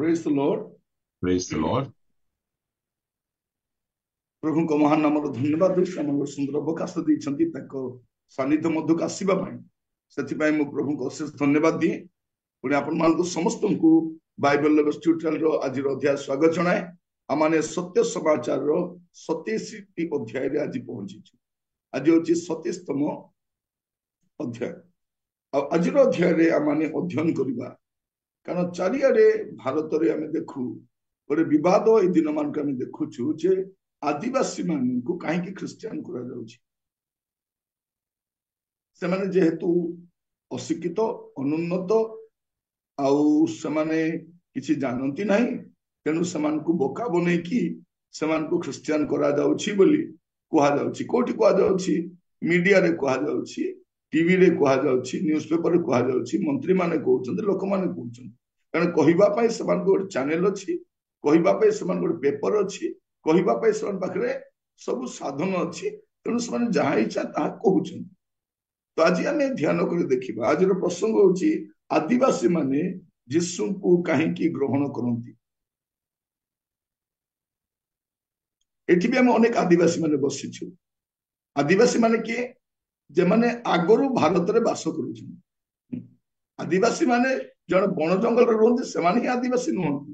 Praise the Lord. Praise the Lord. प्रभु को महान नाम धन्यवाद देउछि हमर सुंदर अवकाश दैछन्ति ताको सानिध्य मध्यक आसीबा पई सेति मु प्रभु को अशेष धन्यवाद दिए पुणी आपण मानकु समस्त को बाइबल लेवल ट्यूटोरियल रो आज अध्याय स्वागत जनाए आमाने सत्य समाचार रो 27 टी अध्याय रे आज पहुंची आज होची 27 तम अध्याय आज अध्याय रे आमाने अध्ययन करबा कारण चारियारे भारत रे हमें देखु गोटे विवाद ए दिन मान के देखुछु जे आदिवासी मान को कहीं ख्रिस्टियन करा जाउछि से माने जेहेतु अशिक्षित अनुन्नत आउ से किसी जानती नहीं तेणु से बोका बनै कि से ख्रिस्टियन करा जाउछि बोली कहा जाउछि कोठी कहा जाउछि मीडिया रे कहा जाउछि टीवी रे कहा जाउछि न्यूज़पेपर रे कहा जाउछि मंत्री माने कहउछन्ते लोक माने कहउछन्ते कारण कहिबा पई से गोटे चैनल अछि कहिबा पई से गोटे पेपर अछि कहिबा पई से पाखरे सब साधन अछि तेणु से जहाँ इच्छा ता कहउछन्ते तो आज आम ध्यान कर देखा आज प्रसंग होची आदिवासी माने यीशु को कहीं ग्रहण करती एठी भी हम अनेक आदिवासी माने बसिछु आदिवासी माने किए जे माने आगरु भारत रे बास करूछन आदिवासी माने जण बन जंगल रे रहंती से माने आदिवासी नहंती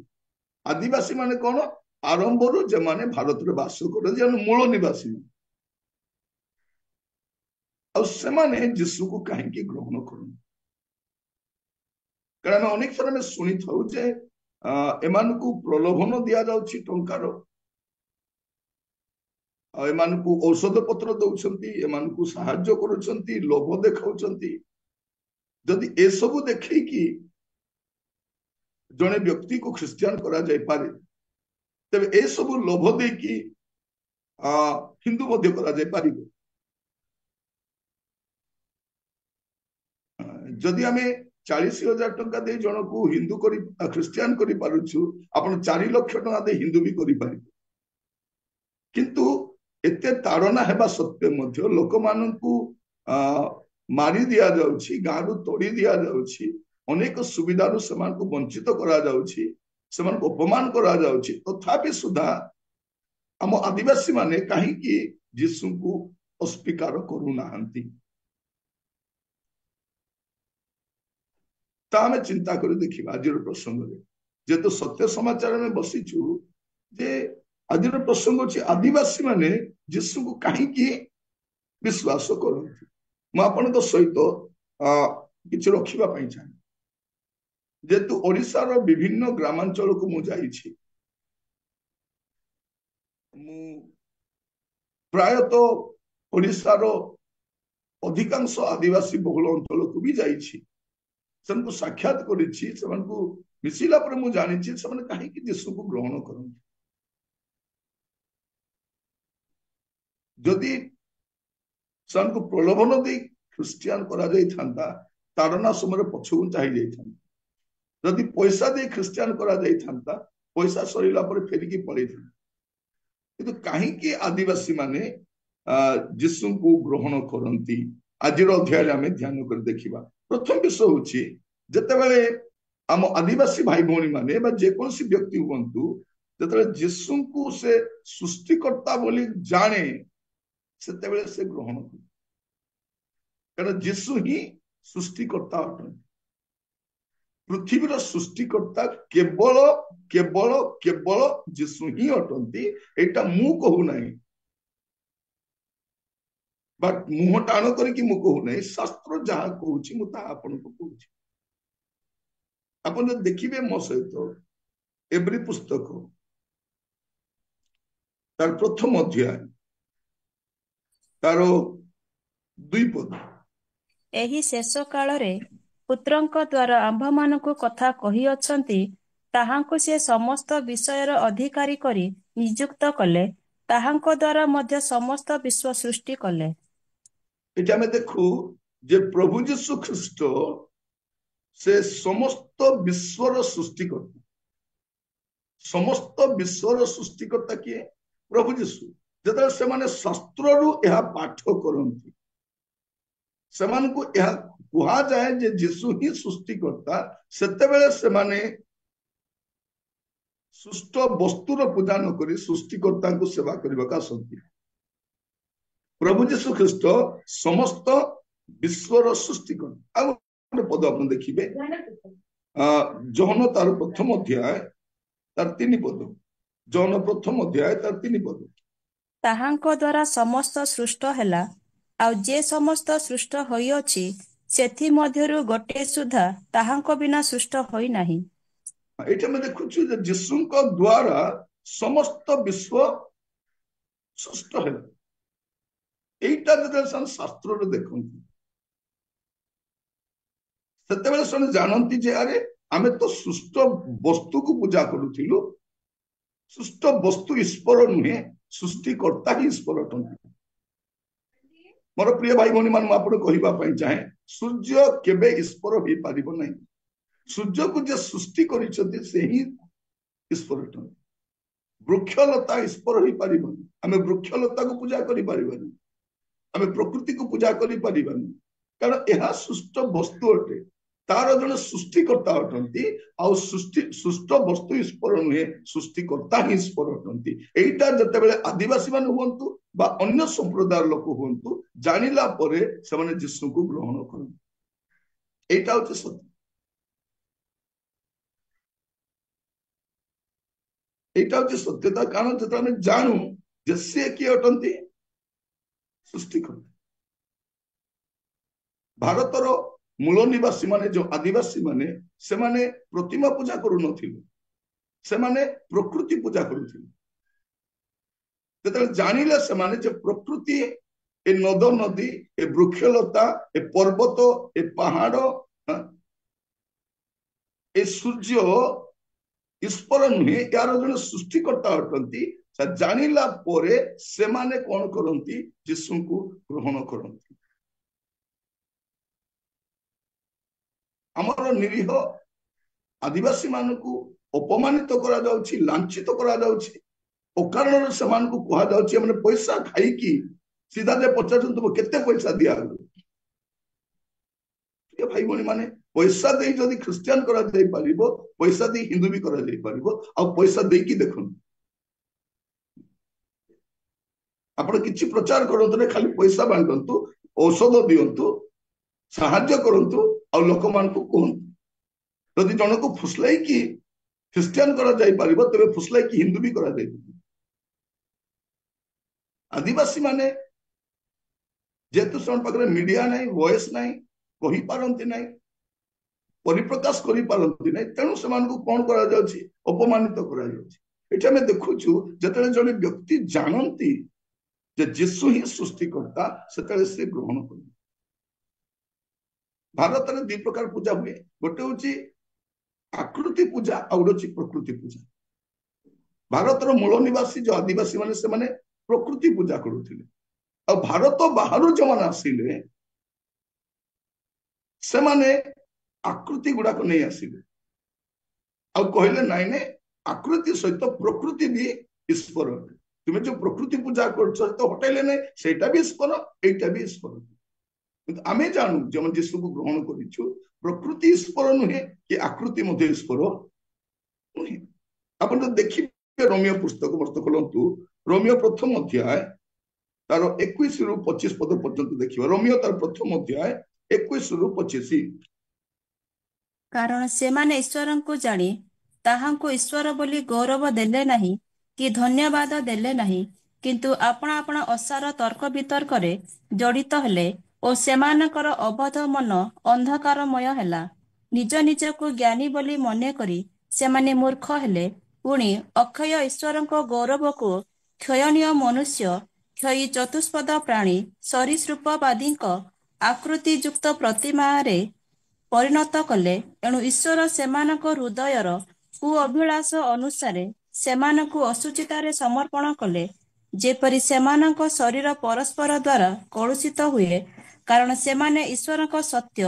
आदिवासी माने कोन आरंभरु जे माने भारत रे बास करे जे मूल निवासी जीशु को कहीं ग्रहण कर कारण अनेक थर में शुणी था जे एमान को प्रलोभन दि जाउछि टंकार एमान को औषध पत्र दउछंती एमान को सहाय्य करूछंती लोभ देखाउछंती जदि ए सब देखै कि जने व्यक्ति को ख्रिस्टियन करा जाय पारे तबे ए सब लोभ दे कि हिंदू मध्य करा जाय पारिबो जदि आमे 40,000 टंका दे जन को हिंदू करी ख्रिस्टियन करी पारुछु आपण 4 लाख टंका दे हिंदू भी करी पारि किंतु एते ताड़ना हेबा सत्य मध्य लोक मानन को मारी दिया जाउछि गारु तोड़ी दिया जाउछि अनेक सुविधा रु समान को वंचित करा जाउछि समान को अपमान करा जाउछि तथापि सुधा हम आदिवासी माने काहे कि यीशु को अस्वीकार करू नाहंती तामे चिंता कर देखिबा आज प्रसंग रे जे तो सत्य समाचार में बसिछु जे आज प्रसंग अछि आदिवासी माने यीशु को कहीं विश्वास करथि म आपन तो सहित किछ रखिबा पई चाहे जेतु ओडिसा रो विभिन्न ग्रामांचल को मु जाईछि मु प्राय तो ओडिसा रो अधिकांश आदिवासी बहुल अंचल को भी जाईछि को साक्षात करिछि को मिसिला पर मु जानिछि समान काहे कि यीशु को ग्रहण करन जदि सन को प्रलोभन दे ख्रिस्टियन करा जाई थांता ताड़ना समय पछगु चाहि जाई थांता जदि पैसा दे ख्रिस्टियन करा जाई थांता पैसा सरीला पर फेरिकी पड़े था किंतु काहे कि आदिवासी माने यीशु को ग्रहण करंती आज अध्याय में ध्यान कर देखिबा प्रथम विषय होची जतेबेले आम आदिवासी भाई भौणी माने बा जेकोसी व्यक्ति हुंतु जतेबेले यीशु को से सृष्टिकर्ता बोली जाने सेतेबेले से ग्रहण करे कारण यीशु ही सृष्टिकर्ता अटन पृथ्वीर सृष्टिकर्ता केवल केवल केवल यीशु ही अटंती एटा मु कहू नाही बट मुह टाण करके मु कहू नहीं शास्त्र जहाँ कहूँ मुझे आपन को कहूँ आपन देखिए मो सहित एवरी पुस्तक तार प्रथम अध्याय तार 2 पद एही शेष काल रे पुत्रंक द्वारा आम्भमानकु कथा कहि अछंती ताहांकु से समस्त विषयर अधिकारी करी नियुक्त कले ताहांको द्वारा मध्य समस्त विश्व सृष्टि कले एटा में देखू जे प्रभु यीशु ख्रिस्ट से समस्त विश्वर सृष्टिकर्ता समस्त विश्वर सृष्टिकर्ता किए प्रभु यीशु जतले से माने शास्त्र रु यह पाठ करंती समान को यह कहा जाए जे यीशु ही सृष्टिकर्ता सेते बेले से माने ସୃଷ୍ଟ ବସ୍ତୁର ପୂଜା ନ କରି ସୃଷ୍ଟିକର୍ତ୍ତାଙ୍କୁ ସେବା କରିବାକୁ ଆସନ୍ତି। ପ୍ରଭୁ ଯୀଶୁ ଖ୍ରୀଷ୍ଟ ସମସ୍ତ ବିଶ୍ୱର ସୃଷ୍ଟିକର୍ତ୍ତା। ଆଉ ଗୋଟେ ପଦ ଆପଣ ଦେଖିବେ ଜହନ ତାର ପ୍ରଥମ ଅଧ୍ୟାୟ ତାର 3 ପଦ। ଜହନ ପ୍ରଥମ ଅଧ୍ୟାୟ ତାର 3 ପଦ। ତାହାଙ୍କ ଦ୍ୱାରା ସମସ୍ତ ସୃଷ୍ଟ ହେଲା, ଆଉ ଯେ ସମସ୍ତ ସୃଷ୍ଟ ହୋଇଅଛି ସେଥିମଧ୍ୟରୁ ଗୋଟିଏ ସୁଦ୍ଧା ତାହାଙ୍କ ବିନା ସୃଷ୍ଟ ହୋଇନାହିଁ। ଏଇଠି ଆମେ ଦେଖୁଛୁ ଯେ ଯୀଶୁଙ୍କ ଦ୍ୱାରା ସମସ୍ତ ବିଶ୍ୱ ସୃଷ୍ଟ ହେଲା। এইটা ଯେତେବେଳେ ସେମାନେ ଶାସ୍ତ୍ରରେ ଦେଖନ୍ତି ସେତେବେଳେ ସେମାନେ ଜାଣନ୍ତି ଯେ ଆରେ ଆମେ ତ ସୃଷ୍ଟ ବସ୍ତୁକୁ ପୂଜା କରୁଥିଲୁ। ସୃଷ୍ଟ ବସ୍ତୁ ଈଶ୍ୱର ନୁହେଁ, ସୃଷ୍ଟିକର୍ତ୍ତା ହିଁ ଈଶ୍ୱର ଅଟନ୍ତି। ମୋର ପ୍ରିୟ ଭାଇ ଭଉଣୀ ମାନେ, ମୁଁ ଆପଣଙ୍କୁ କହିବା ପାଇଁ ଚାହେଁ, ସୂର୍ଯ୍ୟ କେବେ ଈଶ୍ୱର ହେଇପାରିବ ନାହିଁ। ସୂର୍ଯ୍ୟକୁ ଯେ ସୃଷ୍ଟି କରିଛନ୍ତି ସେ ହିଁ ଈଶ୍ୱର ଅଟନ୍ତି। ବୃକ୍ଷଲତା ଈଶ୍ୱର ହେଇପାରିବନି। ଆମେ ବୃକ୍ଷଲତାକୁ ପୂଜା କରିପାରିବାନି, ଆମେ ପ୍ରକୃତିକୁ ପୂଜା କରିପାରିବାନି, କାରଣ ଏହା ସୃଷ୍ଟ ବସ୍ତୁ ଅଟେ। ତାର ଜଣେ ସୃଷ୍ଟିକର୍ତ୍ତା ଅଟନ୍ତି, ଆଉ ସୃଷ୍ଟ ବସ୍ତୁ ଈଶ୍ୱର ନୁହେଁ, ସୃଷ୍ଟିକର୍ତ୍ତା ହିଁ ଈଶ୍ୱର ଅଟନ୍ତି। ଏଇଟା ଯେତେବେଳେ ଆଦିବାସୀ ମାନେ ହୁଅନ୍ତୁ ବା ଅନ୍ୟ ସମ୍ପ୍ରଦାୟର ଲୋକ ହୁଅନ୍ତୁ, ଜାଣିଲା ପରେ ସେମାନେ ଯୀଶୁଙ୍କୁ ଗ୍ରହଣ କରନ୍ତି। এইটা হচ্ছে সত্য। এইটা হচ্ছে সত্যতা, কারণ যেটা আমি জানু যে সে কি অটନ୍ତି সৃষ্টিকর্তা। ଭାରତର ମୂଳ ନିବାସୀ ମାନେ ଯୋଉ ଆଦିବାସୀ ମାନେ, ସେମାନେ ପ୍ରତିମା ପୂଜା କରୁନଥିଲେ, ସେମାନେ ପ୍ରକୃତି ପୂଜା କରୁଥିଲେ। ଯେତେବେଳେ ଜାଣିଲେ ସେମାନେ ଯେ ପ୍ରକୃତି, ଏ ନଦ ନଦୀ, ଏ ବୃକ୍ଷଲତା, ଏ ପର୍ବତ, ଏ ପାହାଡ, ଏ ସୂର୍ଯ୍ୟ ଈଶ୍ୱର ନୁହେଁ, ଏହାର ଜଣେ ସୃଷ୍ଟିକର୍ତ୍ତା ଅଟନ୍ତି, ଜାଣିଲା ପରେ ସେମାନେ କଣ କରନ୍ତି? ଯୀଶୁଙ୍କୁ ଗ୍ରହଣ କରନ୍ତି। ଆମର ନିରୀହ ଆଦିବାସୀ ମାନଙ୍କୁ ଅପମାନିତ କରାଯାଉଛି, ଲାଞ୍ଛିତ କରାଯାଉଛି। ଅକାରଣରେ ସେମାନଙ୍କୁ କୁହାଯାଉଛି ଏମାନେ ପଇସା ଖାଇକି ସିଧା ଯେ ପଚାରୁଛନ୍ତି ତୁମକୁ କେତେ ପଇସା ଦିଆଗଲା। ଭାଇ ଭଉଣୀ ମାନେ, ପଇସା ଦେଇ ଯଦି ଖ୍ରୀଷ୍ଟିଆନ କରାଯାଇ ପାରିବ, ପଇସା ଦେଇ ହିନ୍ଦୁ ବି କରାଯାଇ ପାରିବ। ଆଉ ପଇସା ଦେଇକି ଦେଖନ୍ତୁ, ଆପଣ କିଛି ପ୍ରଚାର କରନ୍ତୁ ନା, ଖାଲି ପଇସା ବାଣ୍ଟନ୍ତୁ, ଔଷଧ ଦିଅନ୍ତୁ, ସାହାଯ୍ୟ କରନ୍ତୁ, ଆଉ ଲୋକମାନଙ୍କୁ କୁହନ୍ତୁ। ଯଦି ଜଣକୁ ଫୁସଲାଇକି ଖ୍ରୀଷ୍ଟିଆନ କରାଯାଇ ପାରିବ, ତେବେ ଫୁସଲାଇକି ହିନ୍ଦୁ ବି କରାଯାଇପାରିବ। ଆଦିବାସୀ ମାନେ ଯେହେତୁ ସେମାନଙ୍କ ପାଖରେ ମିଡିଆ ନାହିଁ, ଭଏସ ନାହିଁ, କହିପାରନ୍ତି ନାହିଁ, ପରିପ୍ରକାଶ କରିପାରନ୍ତି ନାହିଁ, ତେଣୁ ସେମାନଙ୍କୁ କଣ କରାଯାଉଛି? ଅପମାନିତ କରାଯାଉଛି। ଏଠି ଆମେ ଦେଖୁଛୁ ଯେତେବେଳେ ଜଣେ ବ୍ୟକ୍ତି ଜାଣନ୍ତି ଯେ ଯୀଶୁ ହିଁ ସୃଷ୍ଟିକର୍ତ୍ତା, ସେତେବେଳେ ସେ ଗ୍ରହଣ କରନ୍ତି। ଭାରତରେ 2 ପ୍ରକାର ପୂଜା ହୁଏ। ଗୋଟେ ହଉଛି ଆକୃତି ପୂଜା, ଆଉ ଗୋଟେ ହଉଛି ପ୍ରକୃତି ପୂଜା। ଭାରତର ମୂଳ ନିବାସୀ ଯୋଉ ଆଦିବାସୀ ମାନେ, ସେମାନେ ପ୍ରକୃତି ପୂଜା କରୁଥିଲେ। ଆଉ ଭାରତ ବାହାରୁ ଯେଉଁମାନେ ଆସିଲେ, ସେମାନେ ଆକୃତି ଗୁଡାକ ନେଇ ଆସିଲେ ଆଉ କହିଲେ ନାଇଁ ନାଇଁ, ଆକୃତି ସହିତ ପ୍ରକୃତି ବି ଈଶ୍ୱର। ତୁମେ ଯୋଉ ପ୍ରକୃତି ପୂଜା କରୁଛ ତ ହଟେଇଲେ ନାହିଁ, ସେଇଟା ବି ଈଶ୍ୱର, ଏଇଟା ବି ଈଶ୍ୱର। କିନ୍ତୁ ଆମେ ଜାଣୁ ଯେମন ଯୀଶୁକୁ ଗ୍ରହଣ କରିଛୁ, ପ୍ରକୃତି ଈଶ୍ୱର ନୁହେଁ କି ଆକୃତି ମଧ୍ୟ ଈଶ୍ୱର ନୁହେଁ। ଆପଣ ଯଦି ଦେଖିବେ ରୋମିଓ ପୁସ୍ତକ ବର୍ଷ ଖୋଲନ୍ତୁ, ରୋମିଓ ପ୍ରଥମ ଅଧ୍ୟାୟ ତାର 21 ରୁ 25 ପଦ ପର୍ଯ୍ୟନ୍ତ ଦେଖିବା। ରୋମିଓ ତାର ପ୍ରଥମ ଅଧ୍ୟାୟ 21 ରୁ 25। କାରଣ ସେମାନେ ଈଶ୍ୱରଙ୍କୁ ଜାଣି ତାହାଙ୍କୁ ଈଶ୍ୱର ବୋଲି ଗୌରବ ଦେଲେ ନାହିଁ କି ଧନ୍ୟବାଦ ଦେଲେ ନାହିଁ, କିନ୍ତୁ ଆପଣା ଆପଣା ଅସାର ତର୍କ ବିତର୍କରେ ଜଡ଼ିତ ହେଲେ ଓ ସେମାନଙ୍କର ଅବୋଧ ମନ ଅନ୍ଧକାରମୟ ହେଲା। ନିଜ ନିଜକୁ ଜ୍ଞାନୀ ବୋଲି ମନେ କରି ସେମାନେ ମୂର୍ଖ ହେଲେ। ପୁଣି ଅକ୍ଷୟ ଈଶ୍ୱରଙ୍କ ଗୌରବକୁ କ୍ଷୟନୀୟ ମନୁଷ୍ୟ, କ୍ଷୟୀ ଚତୁଷ୍ପଦ ପ୍ରାଣୀ, ସରୀସୃପବାଦୀଙ୍କ ଆକୃତିଯୁକ୍ତ ପ୍ରତିମାରେ ପରିଣତ କଲେ। ଏଣୁ ଈଶ୍ୱର ସେମାନଙ୍କ ହୃଦୟର କୁଅଭିଳାଷ ଅନୁସାରେ ସେମାନଙ୍କୁ ଅଶୁଚିତାରେ ସମର୍ପଣ କଲେ, ଯେପରି ସେମାନଙ୍କ ଶରୀର ପରସ୍ପର ଦ୍ୱାରା କଳୁଷିତ ହୁଏ। କାରଣ ସେମାନେ ଈଶ୍ୱରଙ୍କ ସତ୍ୟ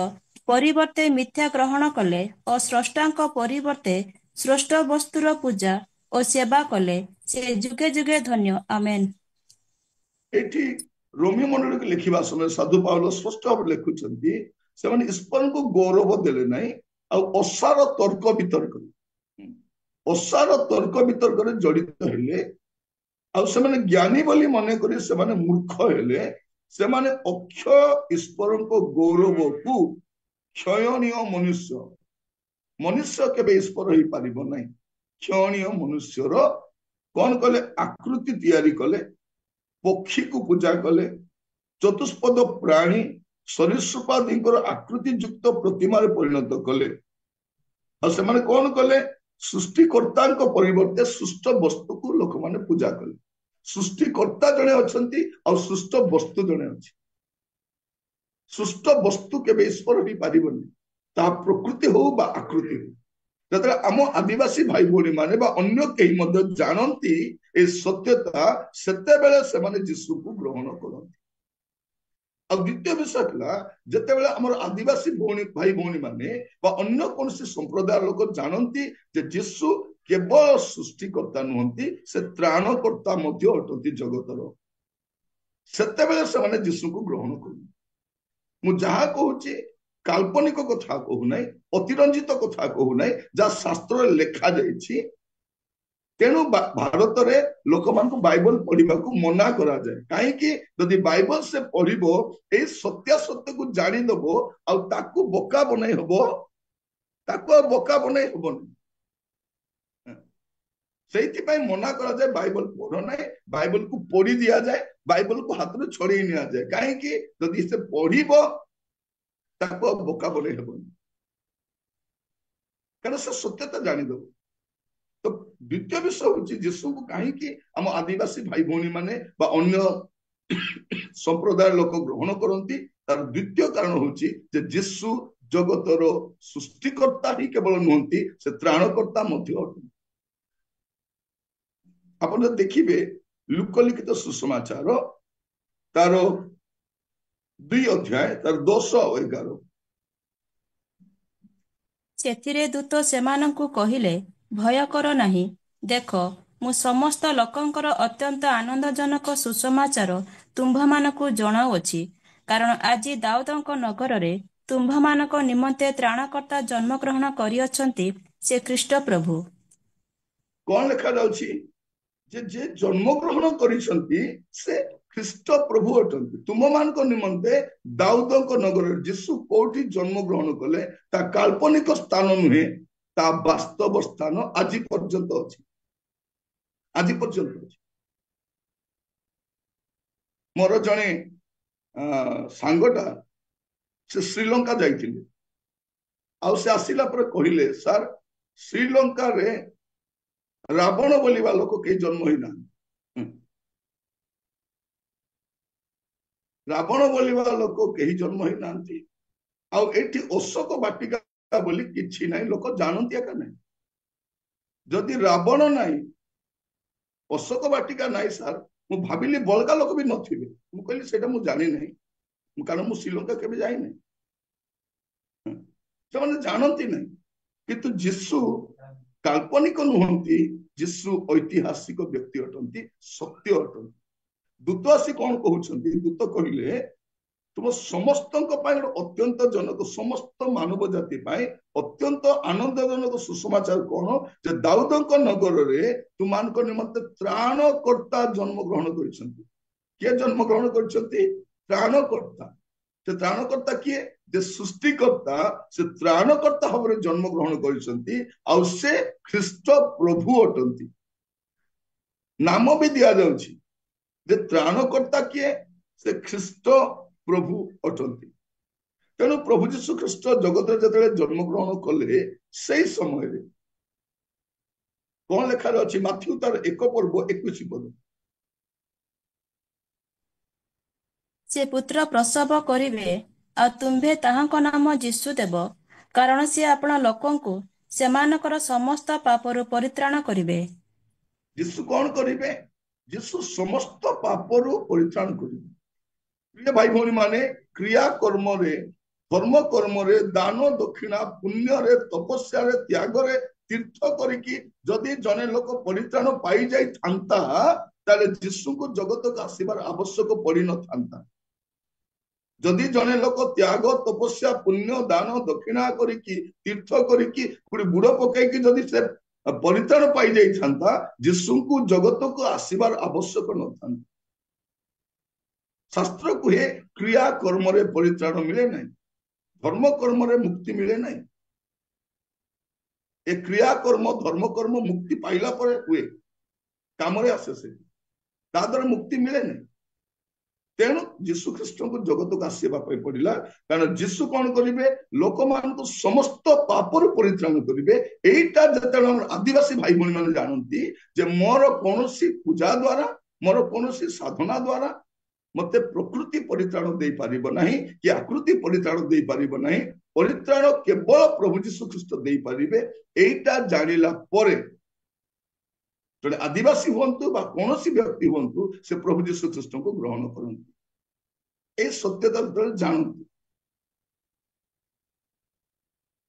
ପରିବର୍ତ୍ତେ ମିଥ୍ୟା ଗ୍ରହଣ କଲେ ଓ ସ୍ରଷ୍ଟାଙ୍କ ପରିବର୍ତ୍ତେ ସ୍ରଷ୍ଟ ବସ୍ତୁର ପୂଜା ଓ ସେବା କଲେ। ସେ ଯୁଗେ ଯୁଗେ ଧନ୍ୟ। ଆମେନ୍। ଏଠି ରୋମିଓ ମଣ୍ଡଳୀକୁ ଲେଖିବା ସମୟରେ ସାଧୁ ପାଉଲ ସ୍ପଷ୍ଟ ଭାବରେ ଲେଖୁଛନ୍ତି, ସେମାନେ ଈଶ୍ୱରଙ୍କୁ ଗୌରବ ଦେଲେ ନାହିଁ ଆଉ ଅସାର ତର୍କ ବିତର୍କ, ଅସାର ତର୍କ ବିତର୍କରେ ଜଡିତ ହେଲେ ଆଉ ସେମାନେ ଜ୍ଞାନୀ ବୋଲି ମନେ କରି ସେମାନେ ମୂର୍ଖ ହେଲେ ସେମାନେ ଅକ୍ଷୟ ଈଶ୍ୱରଙ୍କ ଗୌରବକୁ କ୍ଷୟଣୀୟ ମନୁଷ୍ୟ କେବେ ଈଶ୍ୱର ହେଇପାରିବ ନାହିଁ। କ୍ଷୟଣୀୟ ମନୁଷ୍ୟର କଣ କଲେ ଆକୃତି ତିଆରି କଲେ, ପକ୍ଷୀକୁ ପୂଜା କଲେ, ଚତୁଷ୍ପଦ ପ୍ରାଣୀ ସରୀସୃପାଦିଙ୍କର ଆକୃତି ଯୁକ୍ତ ପ୍ରତିମାରେ ପରିଣତ କଲେ। ଆଉ ସେମାନେ କଣ କଲେ ସୃଷ୍ଟିକର୍ତ୍ତାଙ୍କ ପରିବର୍ତ୍ତେ ସୃଷ୍ଟ ବସ୍ତୁକୁ ଲୋକମାନେ ପୂଜା କଲେ। ସୃଷ୍ଟିକର୍ତ୍ତା ଜଣେ ଅଛନ୍ତି ଆଉ ସୃଷ୍ଟ ବସ୍ତୁ ଜଣେ ଅଛି। ସୃଷ୍ଟ ବସ୍ତୁ କେବେ ଈଶ୍ୱର ହେଇପାରିବନି, ତାହା ପ୍ରକୃତି ହଉ ବା ଆକୃତି ହଉ। ଯେତେବେଳେ ଆମ ଆଦିବାସୀ ଭାଇ ଭଉଣୀ ମାନେ ବା ଅନ୍ୟ କେହି ମଧ୍ୟ ଜାଣନ୍ତି ଏ ସତ୍ୟତା, ସେତେବେଳେ ସେମାନେ ଯୀଶୁକୁ ଗ୍ରହଣ କରନ୍ତି। ଆଉ ଦ୍ୱିତୀୟ ବିଷୟ ଥିଲା ଯେତେବେଳେ ଆମର ଆଦିବାସୀ ଭାଇ ଭଉଣୀ ମାନେ ବା ଅନ୍ୟ କୌଣସି ସମ୍ପ୍ରଦାୟ ଲୋକ ଜାଣନ୍ତି ଯେ ଯୀଶୁ କେବଳ ସୃଷ୍ଟିକର୍ତ୍ତା ନୁହନ୍ତି, ସେ ତ୍ରାଣକର୍ତ୍ତା ମଧ୍ୟ ଅଟନ୍ତି ଜଗତର, ସେତେବେଳେ ସେମାନେ ଯୀଶୁକୁ ଗ୍ରହଣ କରନ୍ତି। ମୁଁ ଯାହା କହୁଛି କାଳ୍ପନିକ କଥା କହୁନାହିଁ, ଅତିରଞ୍ଜିତ କଥା କହୁନାହିଁ, ଯାହା ଶାସ୍ତ୍ରରେ ଲେଖା ଯାଇଛି। ତେଣୁ ଭାରତରେ ଲୋକମାନଙ୍କୁ ବାଇବଲ ପଢିବାକୁ ମନା କରାଯାଏ। କାହିଁକି? ଯଦି ବାଇବଲ ସେ ପଢିବ, ଏଇ ସତ୍ୟାସତ୍ୟକୁ ଜାଣିଦବ ଆଉ ତାକୁ ବୋକା ବନେଇ ହବ, ତାକୁ ଆଉ ବୋକା ବନେଇ ହବନି। ସେଇଥିପାଇଁ ମନା କରାଯାଏ ବାଇବଲ ପଢ ନାହିଁ, ବାଇବଲକୁ ପଢି ଦିଆଯାଏ, ବାଇବଲକୁ ହାତରୁ ଛଡେଇ ନିଆଯାଏ। କାହିଁକି? ଯଦି ସେ ପଢିବ ତାକୁ ଆଉ ବୋକା ବନେଇ ହବନି, କାରଣ ସେ ସତ୍ୟତା ଜାଣିଦବ। ତ ଦ୍ୱିତୀୟ ବିଷୟ ହଉଛି ଯୀଶୁଙ୍କୁ କାହିଁକି ଆମ ଆଦିବାସୀ ଭାଇ ଭଉଣୀ ମାନେ ବା ଅନ୍ୟ ସମ୍ପ୍ରଦାୟ ଲୋକ ଗ୍ରହଣ କରନ୍ତି, ତାର ଦ୍ୱିତୀୟ କାରଣ ହଉଛି ଯେ ଯୀଶୁ ଜଗତର ସୃଷ୍ଟିକର୍ତ୍ତା ହିଁ କେବଳ ନୁହନ୍ତି, ସେ ତ୍ରାଣକର୍ତ୍ତା ମଧ୍ୟ ଅଟନ୍ତି। ଆପଣ ଯଦି ଦେଖିବେ ଲୁକ ଲିଖିତ ସୁସମାଚାର ତାର 2 ଅଧ୍ୟାୟ ତାର 10 ଆଉ 11, ସେଥିରେ ଦୂତ ସେମାନଙ୍କୁ କହିଲେ, ଭୟ କର ନାହିଁ। ଦେଖ, ମୁଁ ସମସ୍ତ ଲୋକଙ୍କର ଅତ୍ୟନ୍ତ ଆନନ୍ଦଜନକ ସୁସମାଚାର ତୁମ୍ଭମାନଙ୍କୁ ଜଣାଉଅଛି। କାରଣ ଆଜି ଦାଉଦଙ୍କ ନଗରରେ ତୁମ୍ଭମାନଙ୍କ ନିମନ୍ତେ ତ୍ରାଣକର୍ତ୍ତା ଜନ୍ମଗ୍ରହଣ କରିଅଛନ୍ତି, ସେ ଖ୍ରୀଷ୍ଟ ପ୍ରଭୁ। କଣ ଲେଖା ଯାଉଛି? ଯେ ଜନ୍ମଗ୍ରହଣ କରିଛନ୍ତି ସେ ଖ୍ରୀଷ୍ଟ ପ୍ରଭୁ ଅଟନ୍ତି। ତୁମମାନଙ୍କ ନିମନ୍ତେ ଦାଉଦଙ୍କ ନଗରରେ ଯୀଶୁ କୋଉଠି ଜନ୍ମଗ୍ରହଣ କଲେ, ତା କାଳ୍ପନିକ ସ୍ଥାନ ନୁହେଁ, ତା ବାସ୍ତବ ସ୍ଥାନ ଆଜି ପର୍ଯ୍ୟନ୍ତ ଅଛି। ଆଜି ପର୍ଯ୍ୟନ୍ତ ଅଛି। ମୋର ଜଣେ ସାଙ୍ଗଟା ସେ ଶ୍ରୀଲଙ୍କା ଯାଇଥିଲେ, ଆଉ ସେ ଆସିଲା ପରେ କହିଲେ, ସାର୍ ଶ୍ରୀଲଙ୍କାରେ ରାବଣ ବୋଲିବା ଲୋକ କେହି ଜନ୍ମ ହେଇନାହାନ୍ତି। ରାବଣ ବୋଲିବା ଲୋକ କେହି ଜନ୍ମ ହେଇନାହାନ୍ତି, ଆଉ ଏଠି ଅଶୋକ ବାଟିକା ବୋଲି କିଛି ନାହିଁ, ଲୋକ ଜାଣନ୍ତି ଏକା ନାହିଁ। ଯଦି ରାବଣ ନାହିଁ, ଅଶୋକ ବାଟିକା ନାହିଁ ସାର୍, ମୁଁ ଭାବିଲି ବଳକା ଲୋକ ବି ନଥିବେ। ମୁଁ କହିଲି ସେଇଟା ମୁଁ ଜାଣିନାହିଁ, କାରଣ ମୁଁ ଶ୍ରୀଲଙ୍କା କେବେ ଯାଇନାହିଁ। ସେମାନେ ଜାଣନ୍ତି ନାହିଁ। କିନ୍ତୁ ଯୀଶୁ କାଳ୍ପନିକ ନୁହନ୍ତି, ଯୀଶୁ ଐତିହାସିକ ବ୍ୟକ୍ତି ଅଟନ୍ତି, ସତ୍ୟ ଅଟନ୍ତି। ଦୂତ ଆସି କଣ କହୁଛନ୍ତି? ଦୂତ କହିଲେ ତୁମ ସମସ୍ତଙ୍କ ପାଇଁ ଗୋଟେ ଅତ୍ୟନ୍ତ ଜନକ, ସମସ୍ତ ମାନବ ଜାତି ପାଇଁ ଅତ୍ୟନ୍ତ ଆନନ୍ଦଜନକ ସୁସମାଚାର କଣ? ଯେ ଦାଉଦଙ୍କ ନଗରରେ ତୁମମାନଙ୍କ ନିମନ୍ତେ ତ୍ରାଣକର୍ତ୍ତା ଜନ୍ମଗ୍ରହଣ କରିଛନ୍ତି। କିଏ ଜନ୍ମଗ୍ରହଣ କରିଛନ୍ତି? ତ୍ରାଣକର୍ତ୍ତା। ସେ ତ୍ରାଣକର୍ତ୍ତା କିଏ? ଯେ ସୃଷ୍ଟିକର୍ତ୍ତା, ସେ ତ୍ରାଣକର୍ତ୍ତା ଭାବରେ ଜନ୍ମଗ୍ରହଣ କରିଛନ୍ତି, ଆଉ ସେ ଖ୍ରୀଷ୍ଟ ପ୍ରଭୁ ଅଟନ୍ତି। ନାମ ବି ଦିଆଯାଉଛି ଯେ ତ୍ରାଣକର୍ତ୍ତା କିଏ? ସେ ଖ୍ରୀଷ୍ଟ ପ୍ରଭୁ ଅଟନ୍ତି। ତେଣୁ ପ୍ରଭୁ ଯୀଶୁ ଖ୍ରୀଷ୍ଟ ଜଗତରେ ଯେତେବେଳେ ଜନ୍ମଗ୍ରହଣ କଲେ, ସେଇ ସମୟରେ କଣ ଲେଖାରେ ଅଛି? ମାଥ୍ୟୁ ତାର 1 ପର୍ବ 21 ପଦ, ସେ ପୁତ୍ର ପ୍ରସବ କରିବେ, ଆଉ ତୁମ୍ଭେ ତାହାଙ୍କ ନାମ ଯୀଶୁ ଦେବ, କାରଣ ସେ ଆପଣ ଲୋକଙ୍କୁ ସେମାନଙ୍କର ସମସ୍ତ ପାପରୁ ପରିତ୍ରାଣ କରିବେ। ଯୀଶୁ କଣ କରିବେ? ଯୀଶୁ ସମସ୍ତ ପାପରୁ ପରିତ୍ରାଣ କରିବେ। ପ୍ରିୟ ଭାଇ ଭଉଣୀ ମାନେ, କ୍ରିୟା କର୍ମରେ, ଧର୍ମ କର୍ମରେ, ଦାନ ଦକ୍ଷିଣା, ପୁଣ୍ୟରେ, ତପସ୍ୟାରେ, ତ୍ୟାଗରେ, ତୀର୍ଥ କରିକି ଯଦି ଜଣେ ଲୋକ ପରିତ୍ରାଣ ପାଇଯାଇଥାନ୍ତା, ତାହେଲେ ଯୀଶୁଙ୍କୁ ଜଗତକୁ ଆସିବାର ଆବଶ୍ୟକ ପଡିନଥାନ୍ତା। ଯଦି ଜଣେ ଲୋକ ତ୍ୟାଗ, ତପସ୍ୟା, ପୁଣ୍ୟ, ଦାନ ଦକ୍ଷିଣା କରିକି, ତୀର୍ଥ କରିକି, ବୁଡ ପକେଇକି ଯଦି ସେ परित्राण पाई जाइथांता यीशुଙ୍କୁ जगतକୁ ଆସିବାର ଆବଶ୍ୟକ ନଥାନ୍ତା। शास्त्र कुहे क्रिया कर्म रे परित्राण मिले नहीं, धर्म कर्म रे मुक्ति मिले नहीं। ए क्रिया कर्म धर्म कर्म मुक्ति पाइला पर हुए काम रे आसे से ता द्वारा मुक्ति मिले नहीं। तेणु जीशु ख्रीष्ट को जगत को आसवा पड़ा, कारण जीशु कौन करेंगे लोक मान समस्त पापर परित्राण करेंगे। यहीटा जो आदिवासी भाई भाई मैंने जानती जे मोर कौन पूजा द्वारा मोर कौन साधना द्वारा मत प्रकृति परित्राण दे पारिब नहीं कि आकृति परित्राण दे पारिब नहीं, परित्राण केवल प्रभु जीशु ख्रीष्ट दे पारिबे। एटा जानिला परे जड़े आदिवासी हूँ कौन व्यक्ति हूँ से प्रभु जीशु ख्रीष्ट को ग्रहण करते। ये सत्यता जानते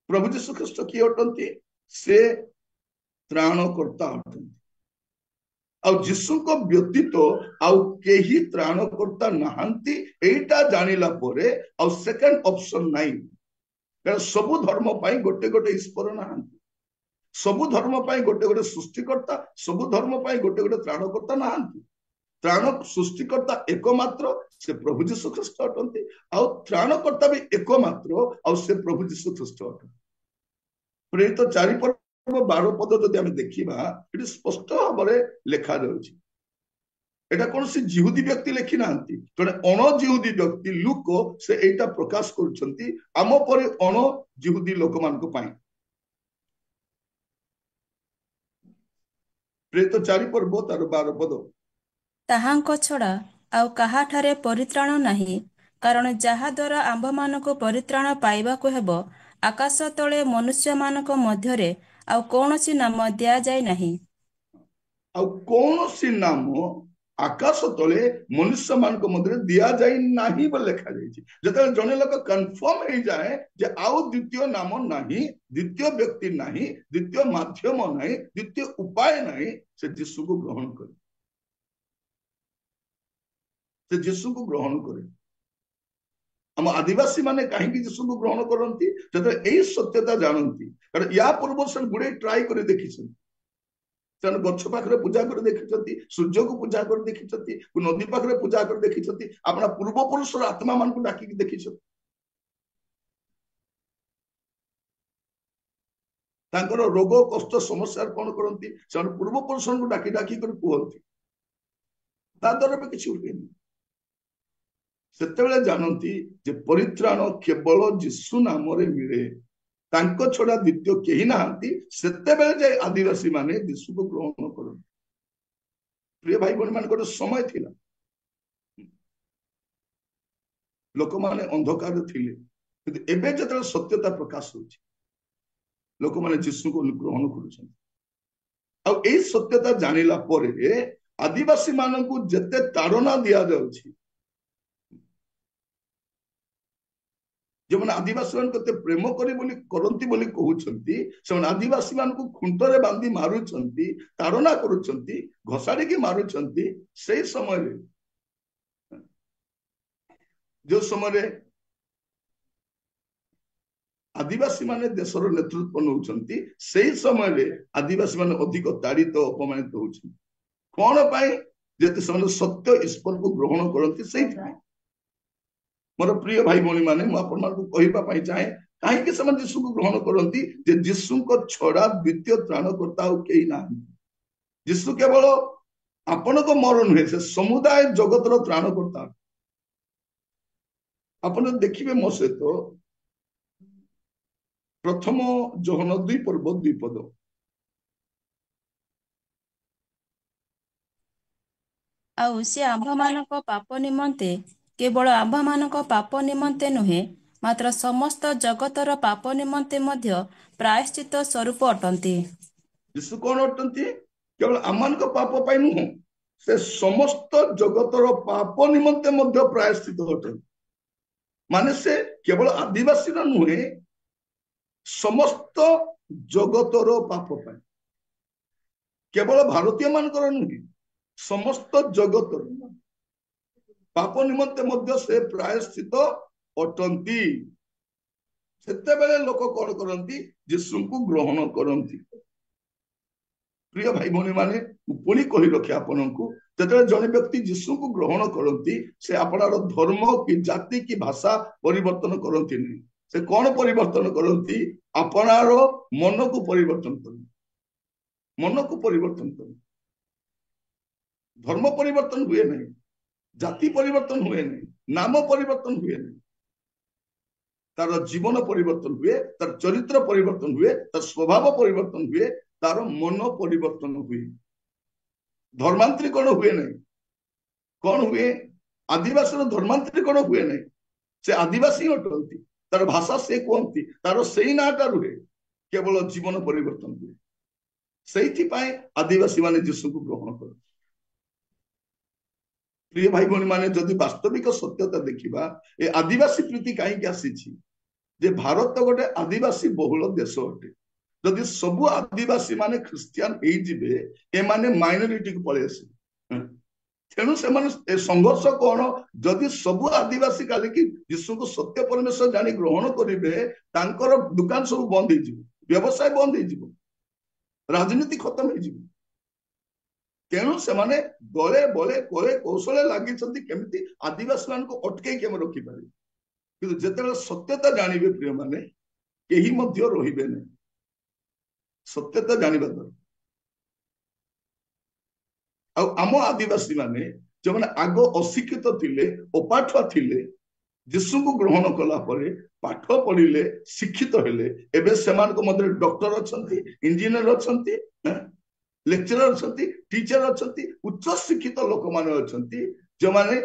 प्रभु जीशु ख्रीष्ट किए अटंती से त्राणकर्ता अटंती। आउ जीशु को व्यतीत आउ केही त्राणकर्ता नहांती एटा जानिला परे आउ सेकंड ऑप्शन नहीं। कारण सबु धर्म पाई गोटे गोटे ईश्वर नहांती, सबु धर्म पाई गोटे गोटे सृष्टिकर्ता, सबु धर्म पाई गोटे गोटे त्राणकर्ता नहांती। त्राण सृष्टिकर्ता एकमात्र से प्रभु जीशु ख्रीष्ट अटंती, आउ त्राणकर्ता भी एकमात्र आउ से प्रभु जीशु ख्रीष्ट अटंती। प्रेरित 4 पर्व 12 पद जदि आमे देखिबा एटी स्पष्ट भाबरे लेखा जाउछि। एटा कोनसी जिहुदी व्यक्ति लेखि नांती, जने अण जिहुदी व्यक्ति लुक से एटा प्रकाश करूछंती आम परे अण जिहुदी लोक मान को पाई। प्रेरित 4 पर्व तार 12 पद ताहांको छड़ा आउ काहाठारे परित्राण नाही, कारण जाहा द्वारा आंभ मानको परित्राण पाइबाकु हेबो आकाश तले मनुष्य मानक मध्यरे आउ कौनसी नाम दिया जाय नाही। आउ कौनसी नाम आकाश तले मनुष्य मानक मध्यरे दिया जाय नाही बो लेखा जायछि। जते जने लोक कंफर्म हे जाए जे आउ द्वितीय नाम नाही, द्वितीय व्यक्ति नाही, द्वितीय माध्यम नाही, द्वितीय उपाय नाही, से यीशु को ग्रहण करे, से यीशु को ग्रहण करे। हम आदिवासी माने कहीं यीशु को ग्रहण करती जते एई सत्यता जानती। कारण या पूर्व से गुड़े ट्राई करे देखिछन, से गछ पाखरे पूजा कर देखिछंती, सूर्य को पूजा कर देखिछंती, नदी पाखरे पूजा कर देखिछंती, अपना पूर्व पुरुष आत्मा मान को डाकी देखिछन। तांकर रोग कष्ट समस्या कौन करती से पूर्व पुरुष को डाकी डाकी कर कहती, ता द्वारा भी किसी हुएनी। सेतेबेले जानती जे परित्राण केवल यीशु नाम रे मिले, तांको छड़ा द्वितीय केही नाहांती। सेतेबेले जे आदिवासी माने यीशु को ग्रहण करन। प्रिय भाई बहन मान को समय थिला, लोक माने अंधकार थिले, किंतु एबे जतरा सत्यता प्रकाश होछि लोक माने यीशु को ग्रहण करूछन। आ एई सत्यता जानिला परे आदिवासी मानकु जते ताड़ना दिया जाउछि, जो मैंने आदिवासी मान को प्रेम करती बोली कहउछंती, से आदिवासी मान को खुंटरे बांधी मारुछंती, ताड़ना करूछंती, घसाड़ी की मारुछंती। से समय जो समय आदिवासी माने देशर नेतृत्व नौछंती, से समय आदिवासी माने अधिक ताड़ित अपमानित होछंती। कौन पाई जेते समय सत्य ईश्वर को ग्रहण करती से मोर प्रिय भाई भौणी माने कहवाई चाहे कहीं यीशु को ग्रहण करती जे यीशु को छड़ा द्वितीय त्राणकर्ता कहीं ना। यीशु केवल आपण को मोर नुहे, से समुदाय जगतर त्राणकर्ता। आपण देखिए मो सहित प्रथम जोहन 2 पर्व 2 पद। आउ से आंभ मानक पाप निमंते केवल आंभ मानक पाप निमंते नुहे, मात्र समस्त जगतर पाप निमंते मध्य प्रायश्चित स्वरूप अटंती। यीशु कौन अटंती? केवल आमान को पाप पाई नुह, से समस्त जगतर पाप निमंते मध्य प्रायश्चित अटंती। माने से केवल आदिवासी नुहे, समस्त जगतर पाप पाई, केवल भारतीय मानकर नुहे, समस्त जगतर पाप निमंते मध्य से प्रायश्चित अटंती। सेतेबेले लोक कौन करती? यीशु को ग्रहण करती। प्रिय भाई भौणी माने पुणी कही रखे आपनku जेतेबेले जने व्यक्ति यीशु को ग्रहण करती से आपणार धर्म कि जाति कि भाषा परिवर्तन करती नहीं से कौन परिवर्तन करती आपणार मन को परिवर्तन कर मन को परिवर्तन कर धर्म परिवर्तन हुए नहीं जाति परिवर्तन हुए नहीं नाम परिवर्तन हुए नहीं तार जीवन परिवर्तन हुए तार चरित्र परिवर्तन हुए तार स्वभाव परिवर्तन हुए तार मन परिवर्तन हुए धर्मांतरीकरण हुए नहीं कौन हुए आदिवासी धर्मांतरीकरण हुए नहीं से आदिवासी अटंती तार भाषा से कहती तार से नाटा रुहे केवल जीवन परिवर्तन हुए से आदिवासी माने यीशु को ग्रहण कर प्रिय भाई भौणी माने जदि वास्तविक सत्यता देखिबा ए आदिवासी प्रीति कहीं आसी जे भारत गोटे आदिवासी बहुल देश अटे जदि सबु आदिवासी माने ख्रिस्टियान होइजिबे ए माने माइनॉरिटी को पळे आसे तेणु से संघर्ष कौन जदि सबु आदिवासी काली की यीशु को सत्य परमेश्वर जानी ग्रहण करेंगे दुकान सब बंद हो व्यवसाय बंद हो राजनीति खत्म हो तेणु से दले बले कले कौशल लगी केमी आदिवासी मान को अटके रखिपारे कि जिते सत्यता जानवे प्रिय माने कहीं रे नहीं सत्यता जानवा दरकार आम आदिवासी माने जो मैंने आग अशिक्षित थिले अपाठुआ थिले यीशु को ग्रहण कला परे पाठ पढ़िले शिक्षित हेले एबे सेमान को मध्य डॉक्टर अच्छंती इंजीनियर अच्छंती लेक्चरर अच्छंती टीचर अच्छंती उच्च शिक्षित लोक माने अच्छंती जो माने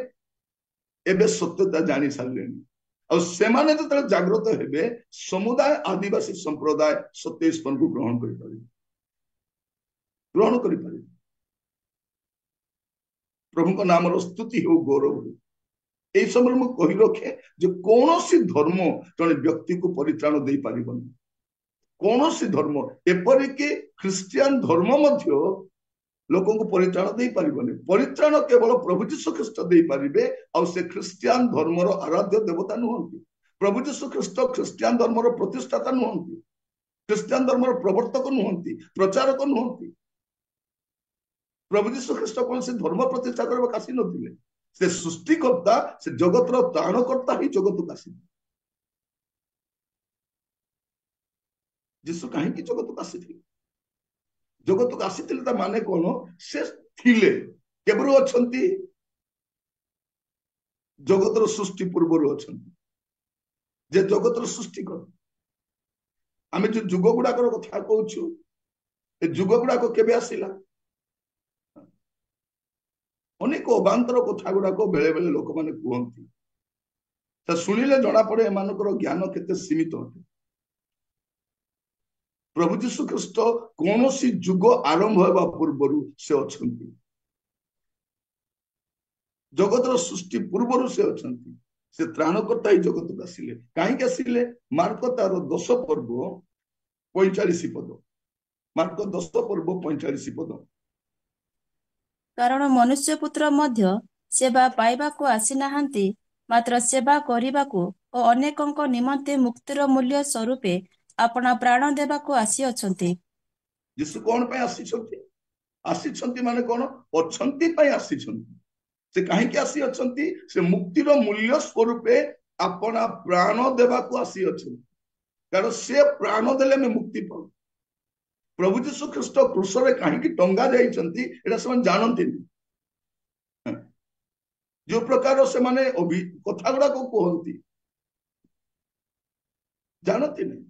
एबे सत्यता जानी सारलेनी और सेमाने जो जागृत हेबे समुदाय आदिवासी संप्रदाय सत्य ईश्वर को ग्रहण करि पारे प्रभु को नाम स्तुति हो गौरव हो यही समय मुझे कही रखे जो कौन सी धर्म जड़े व्यक्ति को परित्राण दे पारिबन कौन सी धर्म एपरिक ख्रिस्टियान धर्म मध्य लोक को परित्राण दे पारिबन परित्राण केवल प्रभु यीशु ख्रीष्ट दे पारिबे और से ख्रिस्टियान धर्मर आराध्य देवता नुहंती प्रभु यीशु ख्रीष्ट ख्रिस्टियान धर्मर प्रतिष्ठाता नुहंती ख्रिस्टियान धर्मर प्रवर्तक नुहंती प्रचारक नुहंती प्रभु यीशु ख्रीष्ट कौन से धर्म प्रतिष्ठा करबा कासी नथिले से सृष्टिकर्ता से जगतर त्राणकर्ता ही जगत को आसी यीशु कहीं जगत को आसी जगत को आसी माने कौन से थिले केबरो अछंती जगतर सृष्टि पूर्व अछंती जे जगतर सृष्टि कर आमे जो जुग गुडाकर कथा कहूछु ए जुग गुडाक केबे आसिला अनेक अबांतर कथा गुड़ाक बेले बेले लोक मैंने कहते शुणिले जना पड़े एमानकर ज्ञान केते सीमित अटे प्रभु यीशु ख्रीष्ट कौन सी जुग आरंभ होगा पूर्वर से अछंती जगतर सृष्टि पूर्वर से अछंती से त्राणकर्ता ही जगत को आसिले कहीं आसिले मार्क तार 10 पर्व 45 पद मार्क 10 पर्व 45 पद कारण मनुष्य पुत्र मध्य सेवा पाइबाकू आसी नाहांती मात्र सेवा करिबाकू ओ अनेकंक निमंते मुक्तिर मूल्य स्वरूपे अपना प्राण देबाकू आसी अछंती यीशु कौन पे आसी माने कौन अछंती पे आसी से कहीं के आसी अछंती से मुक्तिर मूल्य स्वरूपे अपना प्राण देबाकू आसी अछंती कारण से प्राण देले में मुक्ति पाऊ प्रभु यीशु ख्रीष्ट क्रूसरे कहीं टंगा जाइछंती एटा से जानती जो प्रकार से माने कथा गुड़ा को कहती जानती नहीं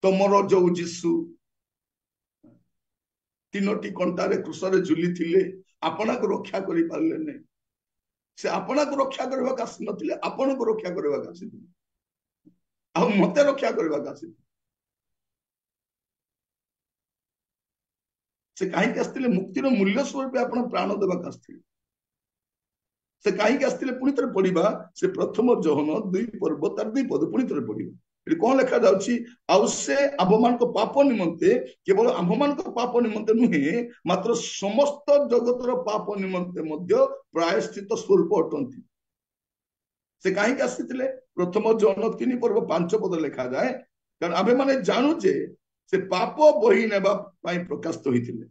तुमर जो यीशु 3टी कंटारे क्रूसरे झुली थिले आपना को रक्षा करि पारले नहीं से आपना को रक्षा करबा कासी नथिले आपन को रक्षा करबा कासी आ मते रक्षा करबा कासी से कहीं आसते मुक्तिर मूल्य स्वरूप अपना प्राण देवाक आसते से कहीं आसते पुणी थे पढ़ा से प्रथम जहन 2 पर्व तार 2 पद पुणी थे पढ़ा कौन लिखा जाऊे आम पाप निमंते केवल आम मान पाप निमंते नुहे मात्र समस्त जगतर पाप निमंते प्रायश्चित स्वरूप अटंती से कहीं आसी प्रथम जहन 3 पर्व 5 पद लिखा जाए कारण आम मैंने जानुचे से पाप बही नेबा पाई प्रकाशित होइथिले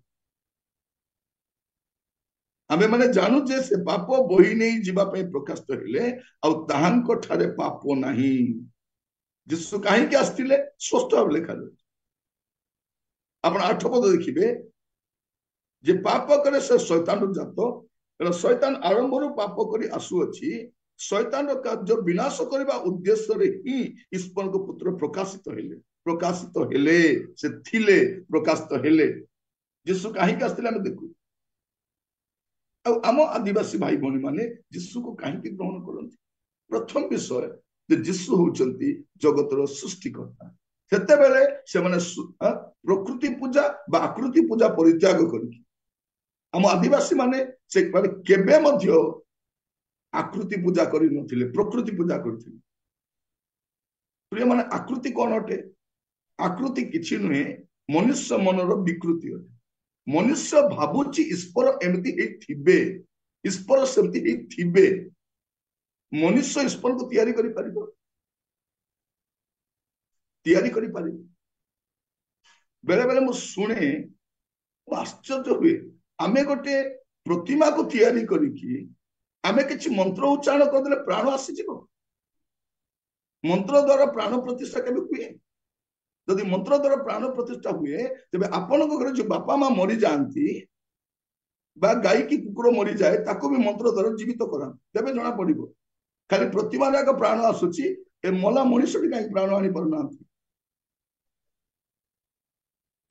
आमे माने जानू जे से पाप बही नहीं जीवा पाई प्रकाशित होइले आ ताहांको ठारे पाप नाही जीसु काहे के आस्तिले स्पष्ट भाव लिखा जाय आपण 8 पद देखिबे जे पाप करे से शैतान जात शैतान आरंभ रु पाप करी आसु अछि शैतान कार्य विनाश करबा उद्देश्य रे ही ईश्वर को पुत्र प्रकाशित हेले से थिले प्रकाशित हेले जीसु काहे के आस्तिले हम देखु आम आदिवासी भाई भौणी माने जीसु को काहे के ग्रहण करନ୍ତି प्रथम विषय जे जीसु होचंती जगतर सृष्टिकर्ता सेते बेले से माने प्रकृति पूजा बा आकृति पूजा परित्याग करके आम आदिवासी माने से केबे मध्य आकृति पूजा करि नथिले प्रकृति पूजा करथिले प्रिय माने आकृति कोन अटे आकृति किछि नुहे मनुष्य मनर विकृति अटे मनुष्य भाबुची ईश्वर एमती हे थिबे ईश्वर सेमती हे थिबे मनुष्य ईश्वर को तैयारी करि परिबो बेले बेले मु सुने आश्चर्य हुए आमे गोटे प्रतिमा को तैयारी करिकी आमे किछि मंत्र उच्चारण करदेले प्राण आसी जिवो मंत्र द्वारा प्राण प्रतिष्ठा केबे हुए यदि मंत्र द्वारा प्राण प्रतिष्ठा हुए तेबे आपनक घर जो बापा मां मरि जानती बा गाय की कुकुर मरि जाए ताको भी मंत्र द्वारा जीवित करा तेबे जणा पड़िबो खाली प्रतिमा रे प्राण आसुची ए मला मनुष्य काई प्राण आनी परना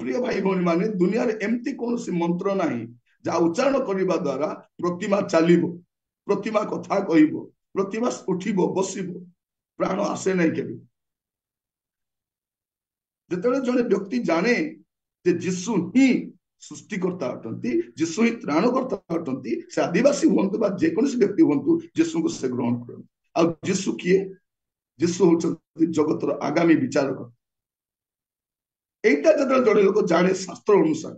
प्रिय भाई भौणी माने दुनिया रे एमती कोनोसी मंत्र नाही जा उच्चारण करबा द्वारा प्रतिमा चलिबो प्रतिमा कथा कहिबो प्रतिमा उठिबो बसिबो प्राण आसे नहीं केबे जेतेले जने व्यक्ति जाने जे जीसु ही सृष्टिकर्ता अटंती जीसु ही त्राणकर्ता अटंती से आदिवासी हुंतु बा जे कोनोसी व्यक्ति हुंतु जीसु को से ग्रहण करन आ जीसु किए जीसु होचंती जगतर आगामी विचारक एटा जदल जड़े लोक जाने शास्त्र अनुसार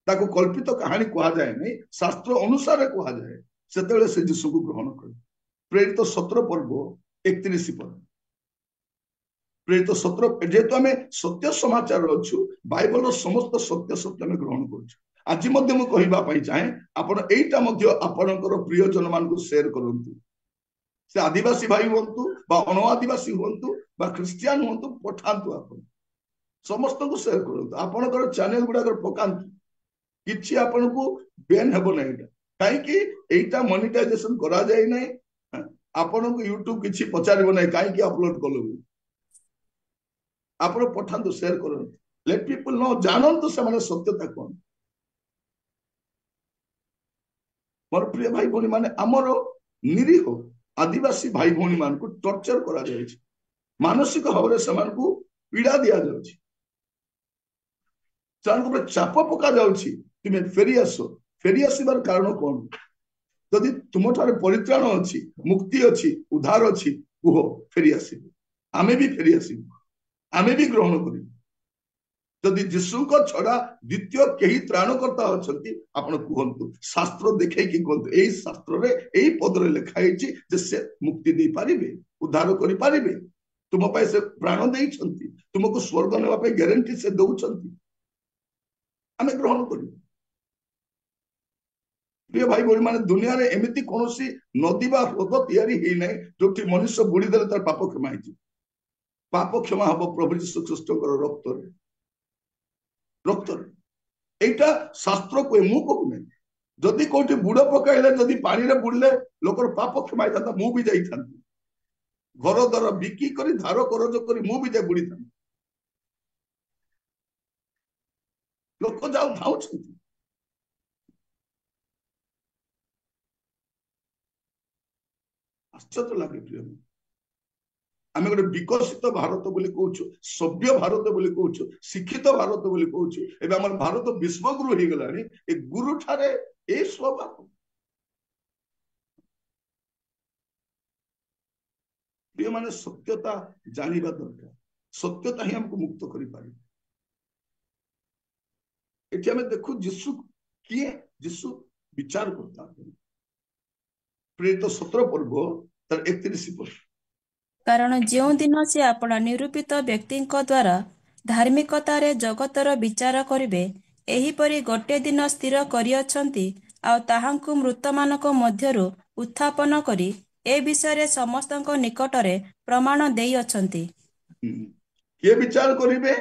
ताको कल्पित कहानी कहा जाए नहीं शास्त्र अनुसार कहा जाए सेतेले से जीसु को ग्रहण करे प्रेरित 17 पर्व 31 पद प्रेरित 17 जेतु आमे सत्य समाचार अच्छु बाइबल समस्त सत्य सत्य में ग्रहण करछु आज मध्य मु कहिबा पई चाहे आपण एटा मध्य आपणकर प्रियजन मान को शेयर करंतु से आदिवासी भाई हुंतु बा अण आदिवासी हुंतु बा क्रिश्चियन हुंतु पठांतु आपण समस्त को शेयर करंतु आपणकर चैनल गुडा कर पकांतु किछि आपण को बेन हेबो नै काई कि एटा मोनेटाइजेशन करा जाय नै आपण को YouTube किछि पचारिबो नै काई कि अपलोड कलो आपण पठांतु शेयर करंतु लेट पीपल नो जानंतु से माने सत्यता कोन मोर प्रिय भाई भौणी माने हमरो निरीह आदिवासी भाई भौणी मान को टॉर्चर करा जाय छै मानसिक भावरे समान को पीड़ा दिया जाय छै चार को चाप पका जाउछि तुमे फेरी आसीबार कारण कोन यदि तुम ठारे परित्राण अछि मुक्ति अछि उद्धार अछि कुहो फेरी आसीबो आमे भी फेरी आसीबो आमे भी ग्रहण करी यदि जीसु को छड़ा द्वितीय केही त्राणकर्ता अछंती आपण कहंतु शास्त्र देखै कि कहंतु एई शास्त्र रे एई पद रे लिखा हैछि जे से मुक्ति दे पारिबे उद्धार करि पारिबे तुम पाए से प्राण देई छंती तुमको स्वर्ग नेबा पे गारंटी से दउ छंती आमे ग्रहण करी प्रिय भाई भौणी माने दुनिया रे एमिति कोनोसी नदी बा हृद तयारी हेई नै जोठी मनुष्य बुड़ी देले तार पाप क्षमा हेछि पाप क्षमा हबो प्रभु यीशु ख्रीष्टकर रक्त एटा शास्त्र को मु कहू नै जदि कोठी बुड़ पकाइले जदि पानी रे बुड़ले लोकर पाप क्षमा हेता मु भी जाई थांती घर दर बिकी करी धार करज करी मु भी जा बुड़ी थांती लोक जाऊ थाउ छंती आश्चर्य लगे प्रिय आमे गोटे विकसित भारत बोली कहूछु सभ्य भारत बोली कहूछु शिक्षित भारत बोली कहूछु एबे हमर भारत विश्वगुरु हो गलानी ए गुरु ठारे ए स्वभाव प्रिय माने सत्यता जानिबा दरकार सत्यता ही हमको मुक्त करि पारि एठी हमें देखु यीशु किए यीशु विचार करता प्रेरित 17 पर्व तार 31 पद कारण जो दिन से आपण निरूपित व्यक्ति द्वारा ଧାର୍ମିକତାରେ ଜଗତର ବିଚାର କରିବେ, ଏହିପରି ଗୋଟିଏ ଦିନ ସ୍ଥିର କରିଅଛନ୍ତି, ଆଉ ତାହାଙ୍କୁ ମୃତମାନଙ୍କ ମଧ୍ୟରୁ ଉତ୍ଥାପନ କରି ଏ ବିଷୟରେ ସମସ୍ତଙ୍କ ନିକଟରେ ପ୍ରମାଣ ଦେଇଅଛନ୍ତି। କିଏ ବିଚାର କରିବେ?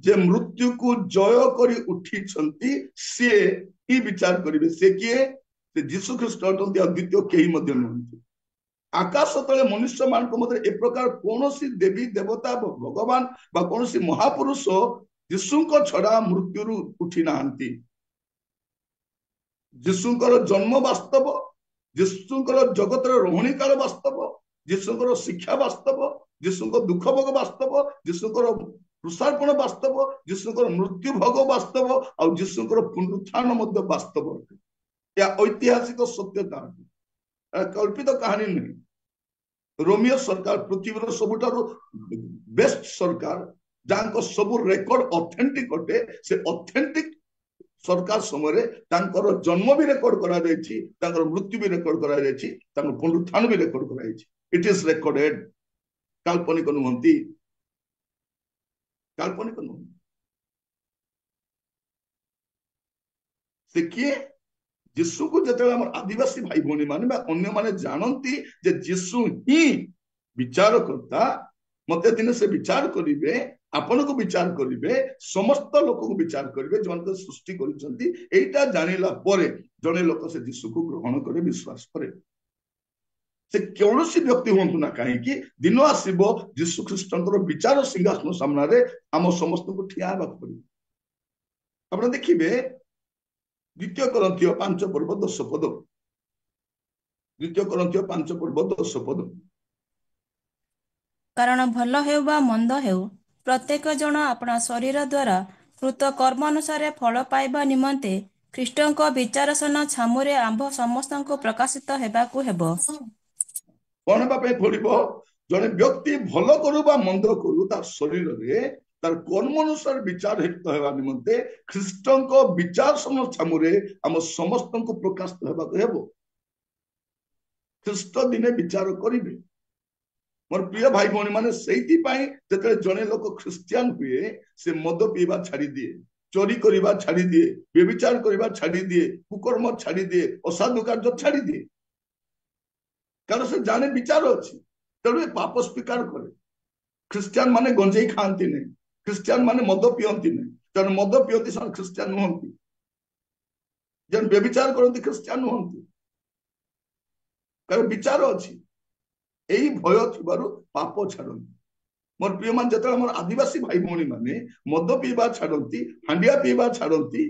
ଯେ ମୃତ୍ୟୁକୁ ଜୟ କରି ଉଠିଛନ୍ତି ସିଏ ହିଁ ବିଚାର କରିବେ। ସେ କିଏ? ସେ ଯୀଶୁ ଖ୍ରୀଷ୍ଟ ଅଟନ୍ତି, ଆଉ ଦ୍ୱିତୀୟ କେହି ମଧ୍ୟ ନୁହନ୍ତି। ଆକାଶ ତଳେ ମନୁଷ୍ୟ ମାନଙ୍କ ମଧ୍ୟରେ ଏ ପ୍ରକାର କୌଣସି ଦେବୀ ଦେବତା ଭଗବାନ ବା କୌଣସି ମହାପୁରୁଷ ଯୀଶୁଙ୍କ ଛଡା ମୃତ୍ୟୁରୁ ଉଠି ନାହାନ୍ତି। ଯୀଶୁଙ୍କର ଜନ୍ମ ବାସ୍ତବ, ଯୀଶୁଙ୍କର ଜଗତର ରହଣୀ କାଳ ବାସ୍ତବ, ଯୀଶୁଙ୍କର ଶିକ୍ଷା ବାସ୍ତବ, ଯୀଶୁଙ୍କ ଦୁଃଖ ଭୋଗ ବାସ୍ତବ, ଯୀଶୁଙ୍କର କୃଷାର୍ପଣ ବାସ୍ତବ, ଯୀଶୁଙ୍କର ମୃତ୍ୟୁ ଭୋଗ ବାସ୍ତବ, ଆଉ ଯୀଶୁଙ୍କର ପୁନରୁତ୍ଥାନ ମଧ୍ୟ ବାସ୍ତବ ଅଟେ। ଏହା ଐତିହାସିକ ସତ୍ୟତା ଅଟେ, କଳ୍ପିତ କାହାଣୀ ନୁହେଁ। ରୋମିଓ ସରକାର ପୃଥିବୀର ସବୁଠାରୁ ବେଷ୍ଟ ସରକାର, ଯାହାଙ୍କ ସବୁ ରେକର୍ଡ ଅଥେଣ୍ଟିକ ଅଟେ। ସେ ଅଥେଣ୍ଟିକ ସରକାର ସମୟରେ ତାଙ୍କର ଜନ୍ମ ବି ରେକର୍ଡ କରାଯାଇଛି, ତାଙ୍କର ମୃତ୍ୟୁ ବି ରେକର୍ଡ କରାଯାଇଛି, ତାଙ୍କର ପୁନରୁତ୍ଥାନ ବି ରେକର୍ଡ କରାଯାଇଛି। ଇଟ ଇଜ ରେକର୍ଡେଡ। କାଳ୍ପନିକ ନୁହନ୍ତି, କାଳ୍ପନିକ ନୁହନ୍ତି। ସେ କିଏ? ଯୀଶୁକୁ ଯେତେବେଳେ ଆମର ଆଦିବାସୀ ଭାଇ ଭଉଣୀ ମାନେ ବା ଅନ୍ୟମାନେ ଜାଣନ୍ତି ଯେ ଯୀଶୁ ହିଁ ବିଚାରକର୍ତ୍ତା, ମତେ ଦିନେ ସେ ବିଚାର କରିବେ, ଆପଣଙ୍କୁ ବିଚାର କରିବେ, ସମସ୍ତ ଲୋକଙ୍କୁ ବିଚାର କରିବେ ଯେଉଁମାନଙ୍କୁ ସୃଷ୍ଟି କରିଛନ୍ତି, ଏଇଟା ଜାଣିଲା ପରେ ଜଣେ ଲୋକ ସେ ଯୀଶୁକୁ ଗ୍ରହଣ করে, ବିଶ୍ୱାସ କରେ। ସେ କୌଣସି ବ୍ୟକ୍ତି ହୁଅନ୍ତୁ ନା କାହିଁକି, ଦିନ ଆସିବ ଯୀଶୁ ଖ୍ରୀଷ୍ଟଙ୍କର ବିଚାର ସିଂହାସନ ସାମ୍ନାରେ ଆମ ସମସ୍ତଙ୍କୁ ଠିଆ ହେବାକୁ ପଡିବ। ଆପଣ ଦେଖିବେ ଦ୍ୱିତୀୟ କରନ୍ଥୀୟ 5 ପର୍ବ 10 ପଦ, ଦ୍ୱିତୀୟ କରନ୍ଥୀୟ 5 ପର୍ବ 10 ପଦ। କାରଣ ଭଲ ହେଉ ବା ମନ୍ଦ ହେଉ, ପ୍ରତ୍ୟେକ ଜଣ ଆପଣା ଶରୀର ଦ୍ୱାରା କୃତ କର୍ମ ଅନୁସାରେ ଫଳ ପାଇବା ନିମନ୍ତେ ଖ୍ରୀଷ୍ଟଙ୍କ ବିଚାରସନ ଛାମୁରେ ଆମ୍ଭ ସମସ୍ତଙ୍କୁ ପ୍ରକାଶିତ ହେବାକୁ ହେବ। କଣ ହେବା ପାଇଁ ପଡିବ? ଜଣେ ବ୍ୟକ୍ତି ଭଲ କରୁ ବା ମନ୍ଦ କରୁ, ତାର ଶରୀରରେ ତାର କର୍ମ ଅନୁସାରେ ବିଚାର ହେବା ନିମନ୍ତେ ଖ୍ରୀଷ୍ଟଙ୍କ ବିଚାରସନ ଛାମୁରେ ଆମ ସମସ୍ତଙ୍କୁ ପ୍ରକାଶିତ ହେବାକୁ ହେବ। ଖ୍ରୀଷ୍ଟ ଦିନେ ବିଚାର କରିବେ। ମୋର ପ୍ରିୟ ଭାଇ ଭଉଣୀ ମାନେ, ସେଇଥିପାଇଁ ଯେତେବେଳେ ଜଣେ ଲୋକ ଖ୍ରୀଷ୍ଟିଆନ ହୁଏ, ସେ ମଦ ପିଇବା ଛାଡିଦିଏ, ଚୋରି କରିବା ଛାଡିଦିଏ, ବ୍ୟଭିଚାର କରିବା ଛାଡିଦିଏ, କୁକର୍ମ ଛାଡିଦିଏ, ଅସାଧୁ କାର୍ଯ୍ୟ ଛାଡିଦିଏ। କାରଣ ସେ ଜାଣେ ବିଚାର ଅଛି, ତେଣୁ ଏ ପାପ ସ୍ୱୀକାର କରେ। ଖ୍ରୀଷ୍ଟିଆନ ମାନେ ଗଞ୍ଜେଇ ଖାଆନ୍ତି ନାହିଁ, ଖ୍ରୀଷ୍ଟିଆନ ମାନେ ମଦ ପିଅନ୍ତି ନାହିଁ। ତେଣୁ ମଦ ପିଅନ୍ତି ସେମାନେ ଖ୍ରୀଷ୍ଟିଆନ ନୁହନ୍ତି, ଯେନ୍ ବ୍ୟଭିଚାର କରନ୍ତି ଖ୍ରୀଷ୍ଟିଆନ ନୁହନ୍ତି, କାରଣ ବିଚାର ଅଛି। ଏହି ଭୟ ଥିବାରୁ ପାପ ଛାଡନ୍ତି। ମୋର ପ୍ରିୟ ମାନେ, ଯେତେବେଳେ ଆମର ଆଦିବାସୀ ଭାଇ ଭଉଣୀ ମାନେ ମଦ ପିଇବା ଛାଡନ୍ତି, ହାଣ୍ଡିଆ ପିଇବା ଛାଡନ୍ତି,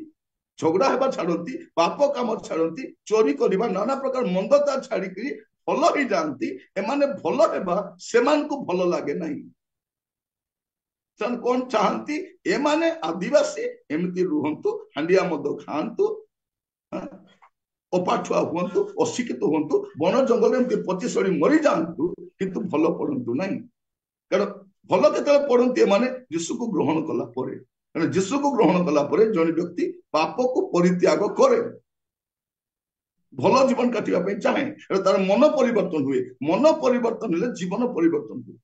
ଝଗଡା ହେବା ଛାଡନ୍ତି, ପାପ କାମ ଛାଡନ୍ତି, ଚୋରି କରିବା, ନାନା ପ୍ରକାର ମନ୍ଦତା ଛାଡିକି ଭଲ ହେଇଯାଆନ୍ତି, ଏମାନେ ଭଲ ହେବା ସେମାନଙ୍କୁ ଭଲ ଲାଗେ ନାହିଁ। ସେମାନେ କଣ ଚାହାନ୍ତି? ଏମାନେ ଆଦିବାସୀ ଏମିତି ରୁହନ୍ତୁ, ହାଣ୍ଡିଆ ମଦ ଖାଆନ୍ତୁ, ଅପାଠୁଆ ହୁଅନ୍ତୁ, ଅଶିକ୍ଷିତ ହୁଅନ୍ତୁ, ବଣ ଜଙ୍ଗଲରେ ଏମିତି ପଚି ସଢି ମରିଯାଆନ୍ତୁ, କିନ୍ତୁ ଭଲ ପଢନ୍ତୁ ନାହିଁ। କାରଣ ଭଲ କେତେବେଳେ ପଢନ୍ତି ଏମାନେ? ଯୀଶୁକୁ ଗ୍ରହଣ କଲା ପରେ। କାରଣ ଯୀଶୁକୁ ଗ୍ରହଣ କଲା ପରେ ଜଣେ ବ୍ୟକ୍ତି ପାପକୁ ପରିତ୍ୟାଗ କରେ, ଭଲ ଜୀବନ କାଟିବା ପାଇଁ ଚାହେଁ, ତାର ମନ ପରିବର୍ତ୍ତନ ହୁଏ। ମନ ପରିବର୍ତ୍ତନ ହେଲେ ଜୀବନ ପରିବର୍ତ୍ତନ ହୁଏ।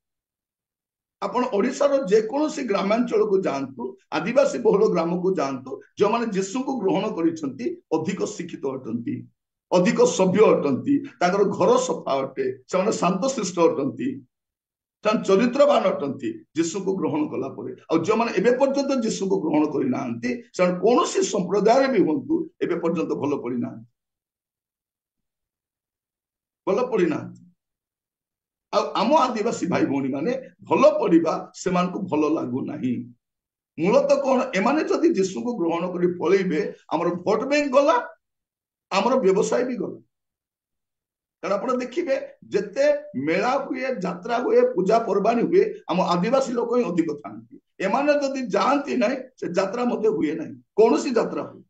ଆପଣ ଓଡିଶାର ଯେକୌଣସି ଗ୍ରାମାଞ୍ଚଳକୁ ଯାଆନ୍ତୁ, ଆଦିବାସୀ ବହୁଳ ଗ୍ରାମକୁ ଯାଆନ୍ତୁ, ଯେଉଁମାନେ ଯୀଶୁଙ୍କୁ ଗ୍ରହଣ କରିଛନ୍ତି ଅଧିକ ଶିକ୍ଷିତ ଅଟନ୍ତି, ଅଧିକ ସଭ୍ୟ ଅଟନ୍ତି, ତାଙ୍କର ଘର ସଫା ଅଟେ, ସେମାନେ ଶାନ୍ତଶିଷ୍ଟ ଅଟନ୍ତି, ସେମାନେ ଚରିତ୍ରବାନ ଅଟନ୍ତି ଯୀଶୁକୁ ଗ୍ରହଣ କଲା ପରେ। ଆଉ ଯେଉଁମାନେ ଏବେ ପର୍ଯ୍ୟନ୍ତ ଯୀଶୁକୁ ଗ୍ରହଣ କରିନାହାନ୍ତି, ସେମାନେ କୌଣସି ସମ୍ପ୍ରଦାୟରେ ବି ହୁଅନ୍ତୁ, ଏବେ ପର୍ଯ୍ୟନ୍ତ ଭଲ ପଡିନାହାନ୍ତି, ଭଲ ପଡିନାହାନ୍ତି। ଆଉ ଆମ ଆଦିବାସୀ ଭାଇ ଭଉଣୀ ମାନେ ଭଲ ପଡିବା ସେମାନଙ୍କୁ ଭଲ ଲାଗୁନାହିଁ। ମୂଳତଃ କଣ? ଏମାନେ ଯଦି ଯୀଶୁକୁ ଗ୍ରହଣ କରି ପଳେଇବେ, ଆମର ଭୋଟ ବ୍ୟାଙ୍କ ଗଲା, ଆମର ବ୍ୟବସାୟ ବି ଗଲା। କାରଣ ଆପଣ ଦେଖିବେ, ଯେତେ ମେଳା ହୁଏ, ଯାତ୍ରା ହୁଏ, ପୂଜା ପର୍ବାଣୀ ହୁଏ, ଆମ ଆଦିବାସୀ ଲୋକ ହିଁ ଅଧିକ ଥାଆନ୍ତି। ଏମାନେ ଯଦି ଯାଆନ୍ତି ନାହିଁ, ସେ ଯାତ୍ରା ମଧ୍ୟ ହୁଏ ନାହିଁ। କୌଣସି ଯାତ୍ରା ହୁଏ,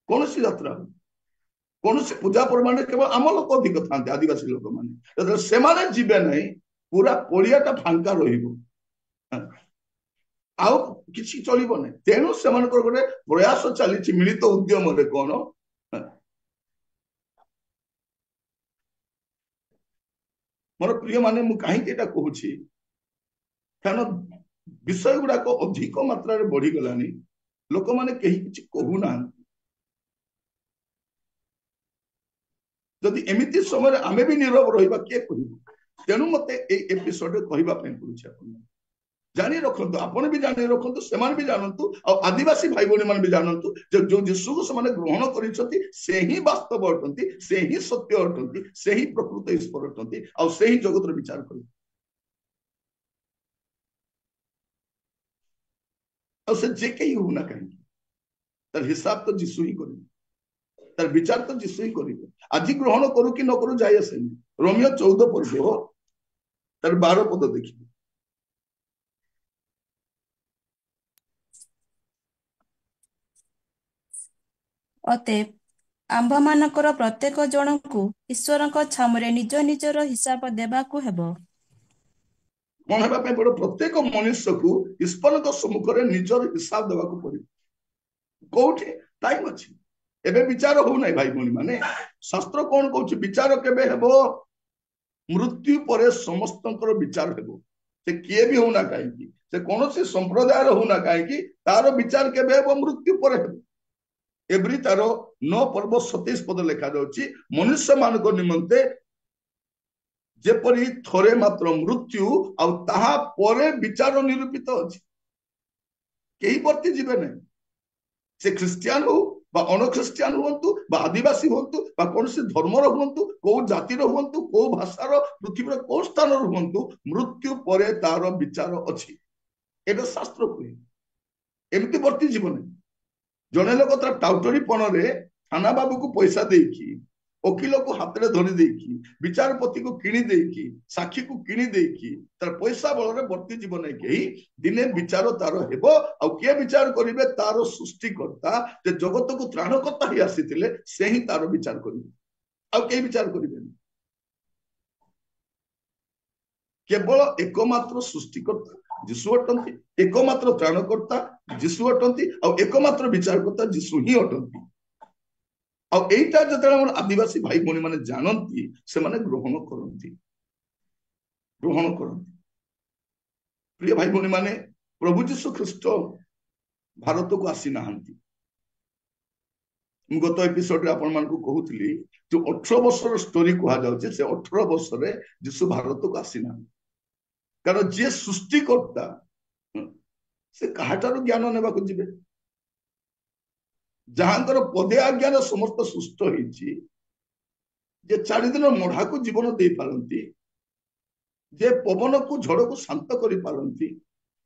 କୌଣସି ଯାତ୍ରା ହୁଏ, କୌଣସି ପୂଜା ପର୍ବାଣୀରେ କେବଳ ଆମ ଲୋକ ଅଧିକ ଥାଆନ୍ତି, ଆଦିବାସୀ ଲୋକମାନେ। ଯେତେବେଳେ ସେମାନେ ଯିବେ ନାହିଁ, ପୁରା ପଡିଆଟା ଫାଙ୍କା ରହିବ, ଆଉ କିଛି ଚଳିବ ନାହିଁ। ତେଣୁ ସେମାନଙ୍କର ଗୋଟେ ପ୍ରୟାସ ଚାଲିଛି ମିଳିତ ଉଦ୍ୟମରେ। କଣ? ମୋର ପ୍ରିୟ ମାନେ, ମୁଁ କାହିଁକି ଏଟା କହୁଛି? କାରଣ विषय गुड़ाक अधिक मात्रा बढ़ीगलानी लोक मैंने कहीं किसी कहूना जदि एमती समय आमे भी नीरव रहा किए कह तेणु मत एपिसोड कहवाई पड़े जानी रखु आपण भी जानी रखु से भी जानतु आदिवासी भाई भाई मैंने भी जानतु जो जीशु को से ग्रहण कर ही वास्तव अटंती से ही सत्य अटंती से ही प्रकृत ईश्वर अटंती से ही जगत विचार कर जे कहीं होना कहीं तार हिसाब तो जीशु ही कर तार विचार तो जीशु ही कर आज ग्रहण करू कि न करू जाए आसेनी रोमियो 14 पर्व तार 12 पद देखिए ଅତଏବ ଆମ୍ଭମାନଙ୍କର ପ୍ରତ୍ୟେକ ଜଣଙ୍କୁ ଈଶ୍ୱରଙ୍କ ଛାମୁରେ ନିଜ ନିଜର ହିସାବ ଦେବାକୁ ହେବ। कौन है पड़ो प्रत्येक मनुष्य को ईश्वर सम्मुख में निजर हिसाब देवाक पड़े कौटे टाइम अच्छी एबे विचार हो ना भाई भौणी माने शास्त्र कौन कहूँ विचार केबे हेबो मृत्यु पर समस्त विचार हेबो से किए भी होना कहीं से कौन से संप्रदाय होना कहीं तार विचार केबे हेबो मृत्यु पर हेबो एवरी तार 9 पर्व 27 पद लिखा जाउची मनुष्य मान निमंते जेपरी थोरे मात्र मृत्यु आउ ताहा परे विचार निरूपित अछि केही वर्ती जीवे नहीं से ख्रिस्टियान हो बा अण ख्रिस्टियान हुंतु बा आदिवासी हुंतु बा कौन से धर्मर हुंतु को जातिर हुंतु को भाषार पृथ्वी को स्थान हुंतु मृत्यु परे तार विचार अछि एटा शास्त्र कहे एमती वर्ती जीवन जने लोक तार टाउटरी पणरे थाना बाबू को पैसा देकी वकिल को हाथ में धरी देकी विचारपति को किणी देकी साक्षी को किणी देकी तार पैसा बल में वर्ती जीवन कहीं दिने विचार तार हेबो आ किए विचार करिवे तार सृष्टिकर्ता जे जगत को त्राणकर्ता ही आसीथिले से ही तार विचार करिवे आ के विचार करिवे केवल एकमात्र सृष्टिकर्ता जीशु अटंती एकमात्र त्राणकर्ता जीशु अटंती आ एकमात्र विचारकर्ता जीशु ही अटंती आईटा जो आदिवासी भाई भाई मैंने जानती से माने ग्रहण करती प्रिय भाई भाई माने प्रभु जीशु ख्रीस्ट भारत को आसी ना गत एपिसोड आपण मान कहूली जो 18 वर्षर स्टोरी कह जाए से 18 वर्ष जीशु भारत को आसी ना कारण जे सृष्टिकर्ता से कहाटार ज्ञान नेबा को जिबे जहांकर पदे आज्ञान समस्त सुष्ट होइछि जे 4 दिन मढ़ा को जीवन दे पारंती जे पवन को झड़ को शांत करि पारंती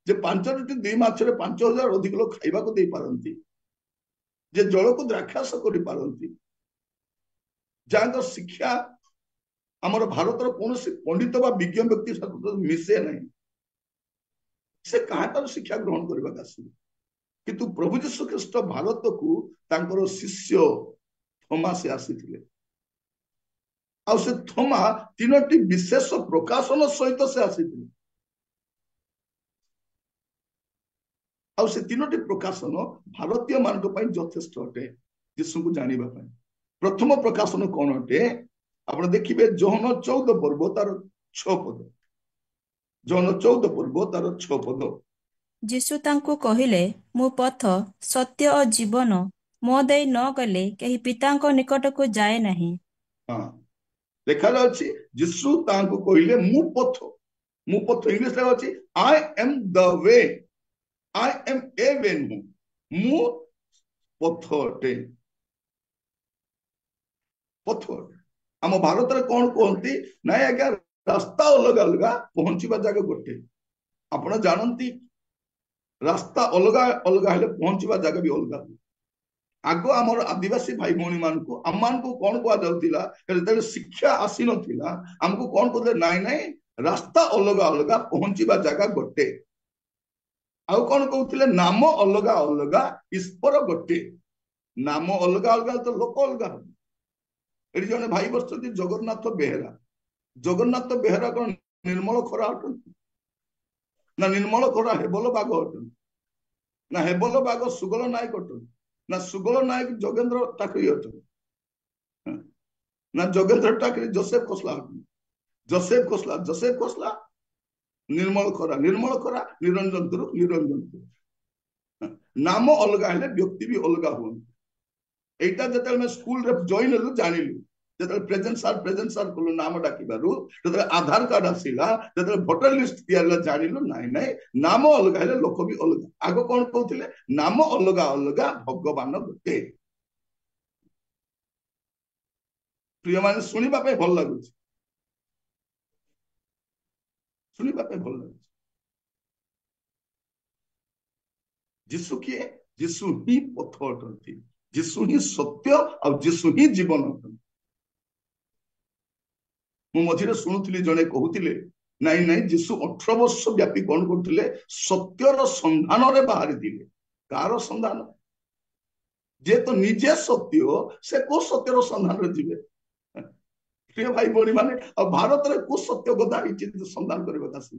जे 5 रोटी 2 माछरे 5000 अधिक लोग खाइबा को दे पारंती जे जल को द्राक्षास करि पारंती जहांकर शिक्षा हमर भारतर कौन से पंडित बा विज्ञ व्यक्ति साथ मिसे नहीं से कहाटार शिक्षा ग्रहण करबा आसीबे किंतु प्रभु जीशु ख्रीस्ट भारत को तांकर शिष्य थोमा से आसीथिले आ से थोमा 3टी विशेष प्रकाशन सहित से आसीथिले आ से 3टी प्रकाशन भारतीय मानक पई यथेष्ट अटे जीशु को जानिबा पई प्रथम प्रकाशन कोन अटे आपण देखिबे जोहन 14 पर्व तार 6 पद जोहन 14 पर्व तार 6 पद ଯୀଶୁ ତାଙ୍କୁ କହିଲେ ମୁଁ ପଥ ସତ୍ୟ ଓ ଜୀବନ ମୋ ଦେଇ ନ ଗଲେ କେହି ପିତାଙ୍କ ନିକଟକୁ ଯାଏ ନାହିଁ। हाँ देखा जाउछि यीशु तांको कहले मु पथ इंग्लिश रे अछि I am the way I am a way मु पथ अटे पथ हम भारत रे कोन कहंती नाय आज्ञा रास्ता अलग अलग पहुंचीबा जगह गोटे आपण जानंती रास्ता अलग अलग हेले पहुंचीबा जगह भी अलग आगो आमर आदिवासी भाई भाई मान को आम मान को कौन कह जाउतिला शिक्षा आसी नथिला हमको कौन कहले नाई नाई रास्ता अलग अलग पहुंचीबा जगह गोटे आउ कौन कहउतिले नाम अलग अलग ईश्वर गोटे नाम अलग अलग तो लोक अलग एटी जने भाई बसती जगन्नाथ बेहेरा कौन निर्मल खरा अटंती ना निर्मल खरा हेबल बाग अटंती ना हेबल बाग सुगल नायक अटंती ना सुगल नायक जोगेंद्र टाकरी अटंती ना जोगेंद्र टाकरी जोसेफ खोसला अटंती जोसेफ खोसला निर्मल खरा निरंजन नाम अलग हेले व्यक्ति भी अलग हुआ एटा जते स्कूल रे जॉइन हेलु जानिलु जते प्रेजेंट सर कलु नाम डाकिबारु जते आधार कार्ड आसिला जते वोटर लिस्ट दियाला जानिलु नाही नाम अलग हेले लोक भी अलग आगो कोन कहउथिले नाम अलग अलग भगवान गोटे प्रिय माने सुनिबा पे भल लागुछि सुनिबा पे भल लागुछि जीसु किए जीसु ही पथ अटंती जीसु ही सत्य और जीसु ही जीवन अटंती मु मझिरे शुणुथिली जने कहउथिले नाई नाई जीसु 18 वर्ष व्यापी कोन करथिले सत्यर संधान रे बाहरी दिले कार संधान जे तो निजे सत्य से को सत्यर संधान रे जीवे प्रिय भाई बणी माने और भारत रे को सत्य गदा इचित संधान करबा कासी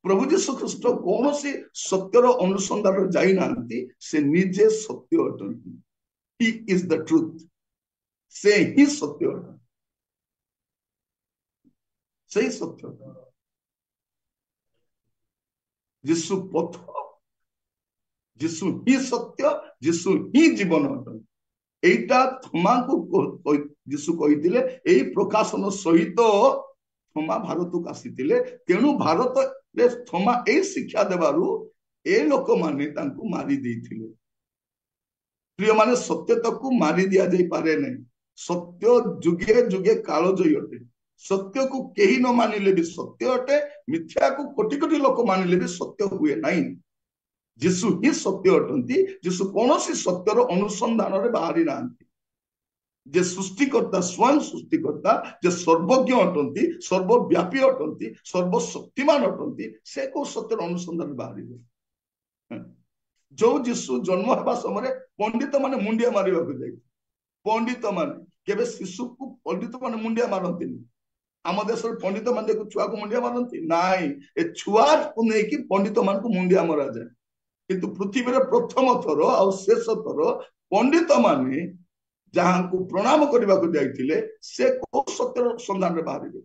प्रभु जीशु ख्रीष्ट कौन सी सत्यर अनुसंधान जाई नांती से निजे सत्य अटंती ही इज द ट्रुथ से ही सत्य अटंती से ही सत्य जीशु पथ जीशु ही सत्य जीशु ही जीवन अटंती एटा थमा को जीशु कहिथिले एई प्रकाशन सहित थमा भारत को आसीथिले तेणु भारत रे थमा ए शिक्षा देबारु ए लोक माने तांको मारी देथिले प्रिय माने सत्यता को मारी दिया जाई पारे नै सत्य जुगे जुगे काल जई अटे सत्य को केही न मानिले भी सत्य अटे मिथ्या को कोटि कोटि लोक मानिले भी सत्य हुए नाही जीशु ही सत्य अटंती जीशु कोनोसी सत्यर अनुसंधान रे बाहरी नांती जे सृष्टिकर्ता स्वयं सृष्टिकर्ता जे सर्वज्ञ अटंती सर्वव्यापी अटंती सर्वशक्तिमान अटंती से को सत्यर अनुसंधान बाहरी जो जीशु जन्म हेबा समय पंडित माने मुंडिया मारिबा को जाई पंडित माने केबे शिशु को पंडित माने मुंडिया मारंती आम देश पंडित माने को छुआ को मुंडिया मारंती नाई ए छुआ को नै कि पंडित मान को मुंडिया मारा जाय किंतु पृथ्वी रे प्रथम थर आ शेष थर पंडित माने जहां को प्रणाम करने को जाइथिले से को सत्यर संधान रे बाहरिबे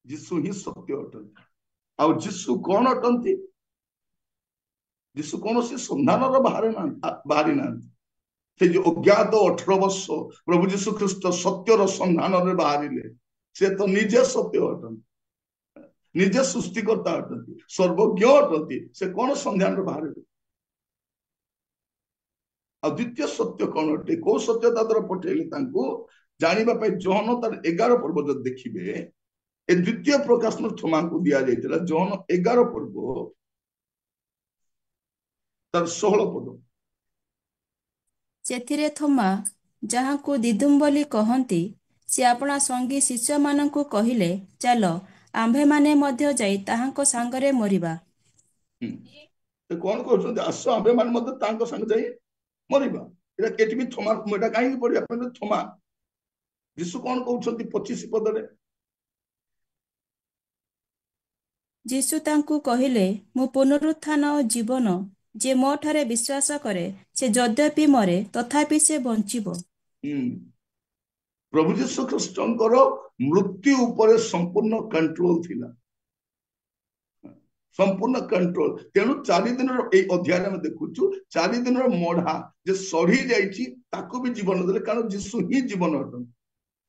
जीशु ही सत्य अटंती आ जीशु कौन अटंती जीशु कौन से संधान रे बाहरी ना से जो अज्ञात 18 वर्ष प्रभु जीशु ख्रीष्ट सत्यर संधान रे बाहरिले से तो निजे सत्य अटंती निजे सृष्टिकर्ता अटंती सर्वज्ञ अटंती से कौन संधान रे बाहरिले द्वितीय सत्य कौन अटे को सत्यता द्वारा पठेले जानिबा पे जोहन तार 11 पर्व जो देखिबे ए द्वितीय प्रकाशन थोमा को दिया जाइतला जोहन 11 पर्व तार 16 पद ସେଥିରେ ଥୋମା ଯାହାଙ୍କୁ ଦିଦୁମ ବୋଲି କହନ୍ତି ସେ ଆପଣା ସଙ୍ଗୀ ଶିଷ୍ୟମାନଙ୍କୁ କହିଲେ ଚାଲ ଆମ୍ଭେମାନେ ମଧ୍ୟ ଯାଇ ତାହାଙ୍କ ସାଙ୍ଗରେ ମରିବା कौन कहते आस आम्भे मान संग जाई मरिबा एटा केटी भी थोमा एटा काहे पड़िया थोमा जीशु कौन कहउछंती 25 पदरे ଯୀଶୁ ତାଙ୍କୁ କହିଲେ ମୁଁ ପୁନରୁତ୍ଥାନ ଓ ଜୀବନ ଯେ ମୋ ଠାରେ ବିଶ୍ୱାସ କରେ ସେ ଯଦ୍ୟପି ମରେ ତଥାପି ସେ ବଞ୍ଚିବ प्रभु जीशु ख्रीष्टଙ୍କର मृत्यु ऊपर संपूर्ण कंट्रोल थिला संपूर्ण कंट्रोल तेणु 4 दिन अध्याय में देखुचु 4 दिन मढ़ा जे सढ़ी जाइछि ताकू भी जीवन देले कारण जीशु ही जीवन अटन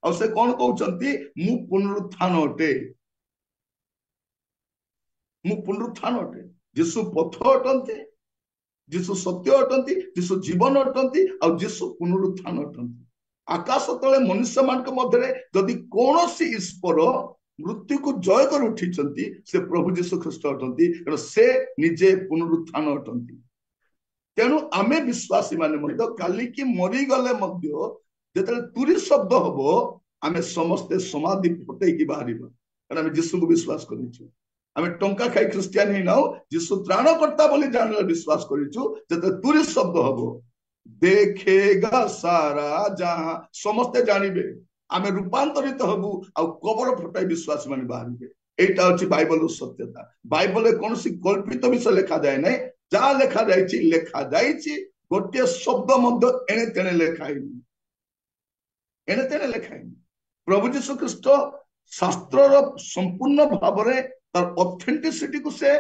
आ से कोन कहउचंती मु पुनरुत्थान अटे मु पुनरुत्थान अटे जीशु पथ अटंती जीशु सत्य अटंती जीशु जीवन अटंती आ जीशु पुनरुत्थान अटंती आकाश तले मनुष्य मान मध्य जदि कौन ईश्वर मृत्यु को जय कर उठी से प्रभु जीशु ख्रीष्ट अटंती से निजे पुनरुत्थान अटंती तेणु आमे विश्वासी माने काली की मरीगले जो तुरी शब्द हम आमे समस्ते समाधि फटैकी बाहर कारण आम जीशु को विश्वास करूँ आम टंका खाई ख्रिस्टियान ही नाउ जीशु त्राणकर्ता बोली जान विश्वास करूँ जो तुरी शब्द हम देखेगा सारा जहां समस्ते जानबे आमे रूपांतरित हबु आ कबर फटाई विश्वास माने बाहरबे एटा अछि बाइबल सत्यता बाइबल कौन सी कल्पित विषय लिखा जाए ना जहाँ लिखा जाइछि गोटे शब्द मध्य एणे तेणे लिखाई एणे तेणे लेखाई प्रभु जीशु ख्रीस्ट शास्त्र संपूर्ण भाव तार ऑथेंटिसिटी को से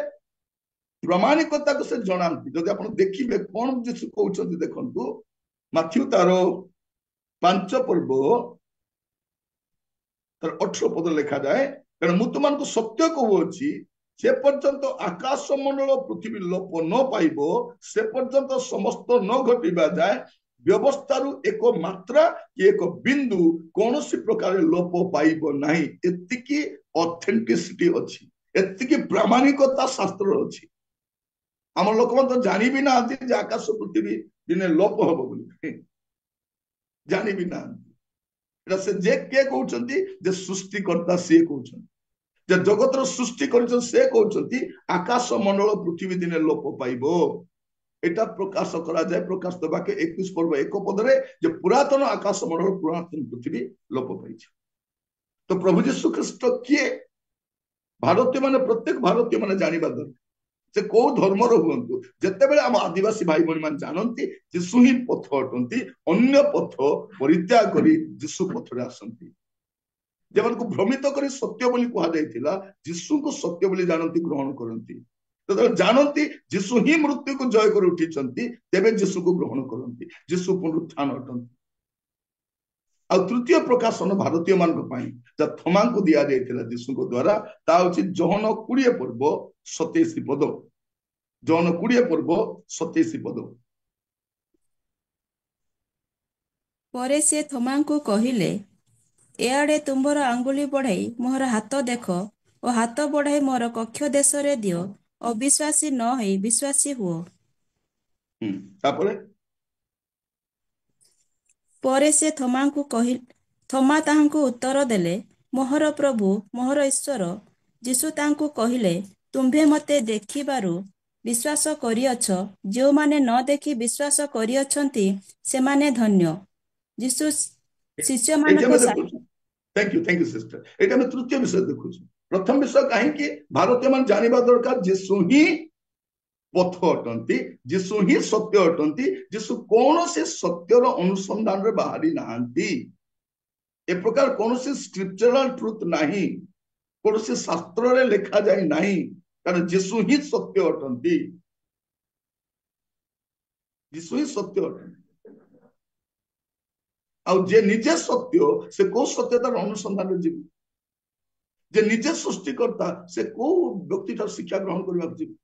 प्रमाणिकता को से जनाती जदि आप देखिए कौन जीशु कहते देखु माथ्यू तार 5 पर्व तार 18 पद लिखा जाए कारण मु तुम सत्य कहूची से पर्यंत आकाश मंडल पृथ्वी लोप न पाइब से पर्यंत समस्त न घटिबा जाए व्यवस्था एक मात्रा कि एक बिंदु कौन सी प्रकार लोप पाइब नहीं एतिकी ऑथेंटिसिटी अच्छी एतिकी प्रामाणिकता शास्त्र अच्छी आम लोक तो जानी भी ना आकाश पृथ्वी दिने लोप हम बोली जानी भी ना से जे के कहते जे सृष्टिकर्ता सी कहते जे जगतर सृष्टि कर से कहते आकाश मंडल पृथ्वी दिने लोप पाइब एटा प्रकाश करा जाए प्रकाश दबाके 21 पर्व 1 पदरे जे पुरातन आकाश मंडल पुरातन पृथ्वी लोप पाई तो प्रभु जीशु ख्रीस्ट किए भारतीय माने प्रत्येक भारतीय माने जानिबा दरकार से को धर्मर हुंतु जेतेबेले हम आदिवासी भाई बहन मान जानती जीशु ही पथ अटंती अन्य पथ परित्याग करी जीशु पथरे आसंती जेमन को भ्रमित करी सत्य बोली कहा जायतिला जीशु को सत्य बोली जानती ग्रहण करंती तो जानती जीशु ही मृत्यु को जय कर उठी तेबे जीशु को ग्रहण करंती जीशु पुनरुत्थान अटंती आ तृतीय प्रकाशन भारतीय मान थमा को दिया जाइथिला जीशु को द्वारा ता होची जहन 20 पर्व 27 पद जहन 20 पर्व 27 पद परे से थमा को कहिले एआडे तुम्बर आंगुली बढ़ाई मोहर हाथ देख और हाथ बढ़ाई मोर कक्ष देश रे दियो अविश्वासी न है विश्वासी हुओ तापरे परे से थमा को कहि थमा ताहांकु उत्तर देले मोहर प्रभु मोहर ईश्वर जीशु तांकु कहिले तुम्भे मते देखिबारु विश्वास करिअछ जो माने न देखि विश्वास करिअछंती से माने धन्य जीशु शिष्य मानको थैंक यू सिस्टर एटा में तृतीय विषय देखु प्रथम विषय कहीं कि भारतीय मान जानिबा दरकार जीशु ही पथ अटंती जीशु ही सत्य अटंती जीशु कौन से सत्यर अनुसंधान रे बाहरी नांती ए प्रकार कौन से स्क्रिप्चरल ट्रुथ नहीं कौन से शास्त्र रे लिखा जाए नहीं कारण जीशु ही सत्य अटंती जीशु ही सत्य अटंती आ जे निजे सत्य से को सत्यतार अनुसंधान रे जीव जे निजे सृष्टिकर्ता से को व्यक्ति शिक्षा ग्रहण करबा जीव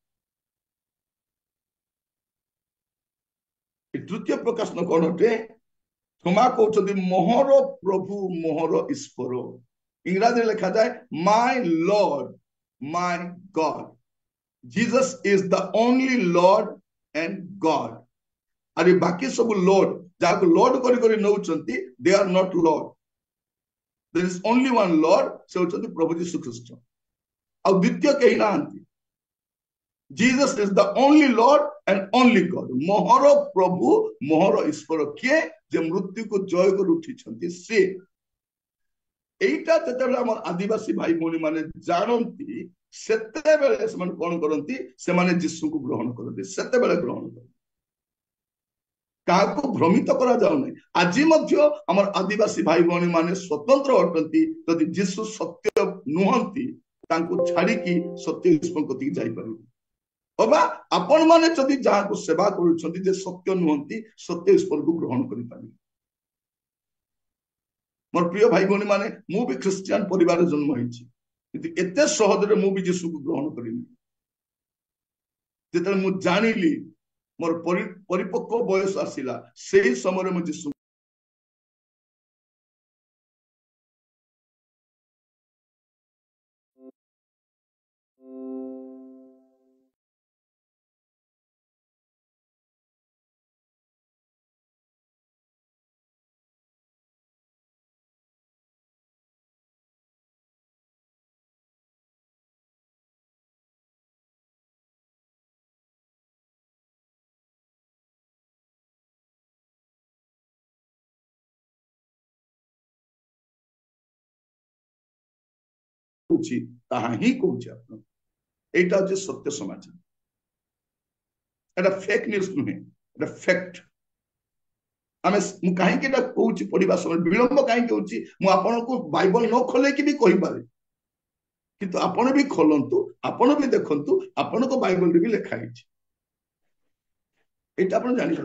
तृतीय प्रकाशन कौन अटे थोमा कहते मोहर प्रभु मोहर ईश्वर इंग्राजी लिखा जाए my lord my God Jesus is the only lord and God अरे बाकी सब लॉर्ड जहाँ लॉर्ड करी नौचंती they are not lord there is only one lord से होचंती प्रभु यीशु ख्रीस्ट और द्वितीय कहीं ना Jesus is the only Lord and only God. मोहर प्रभु मोहर ईश्वर किए जे मृत्यु को जय कर उठी से एटा जतेबेले हमर आदिवासी भाई भौणी माने जानती सेतेबेले से माने कोन करंती से माने यीशु को ग्रहण करते सेतेबेले ग्रहण करते काको भ्रमित करा जाउ नै आजि मध्य हमर आदिवासी भाई भौणी माने स्वतंत्र अटंती यदि यीशु सत्य नुहंती तांको छाड़ी की सत्य ईश्वर कति जाई पारु अबा आपण माने जदि जहाँ को सेवा करुछंती जे सत्य नुहंती सत्य ईश्वर को ग्रहण करि पारि मोर प्रिय भाई भौणी माने मु भी क्रिश्चियन परिवार जन्म होइछि किंतु एते सहज रे मु भी यीशु को ग्रहण करिनि जेतले मु जानिली मोर परिपक्व बयस आसिला सेही समय मु यीशु कुछि ताहा ही कहूछि आपन एटा जे सत्य समाचार एटा फेक न्यूज नुहे एटा फैक्ट आम कहीं कौच पढ़ा समय विलंब कहीं मुझे आपको बाइबल न खोलेकी भी कहीपे किंतु आपण भी खोलंतु आपण भी देखंतु आपण को बाइबल भी लिखाई एटा आपण जानि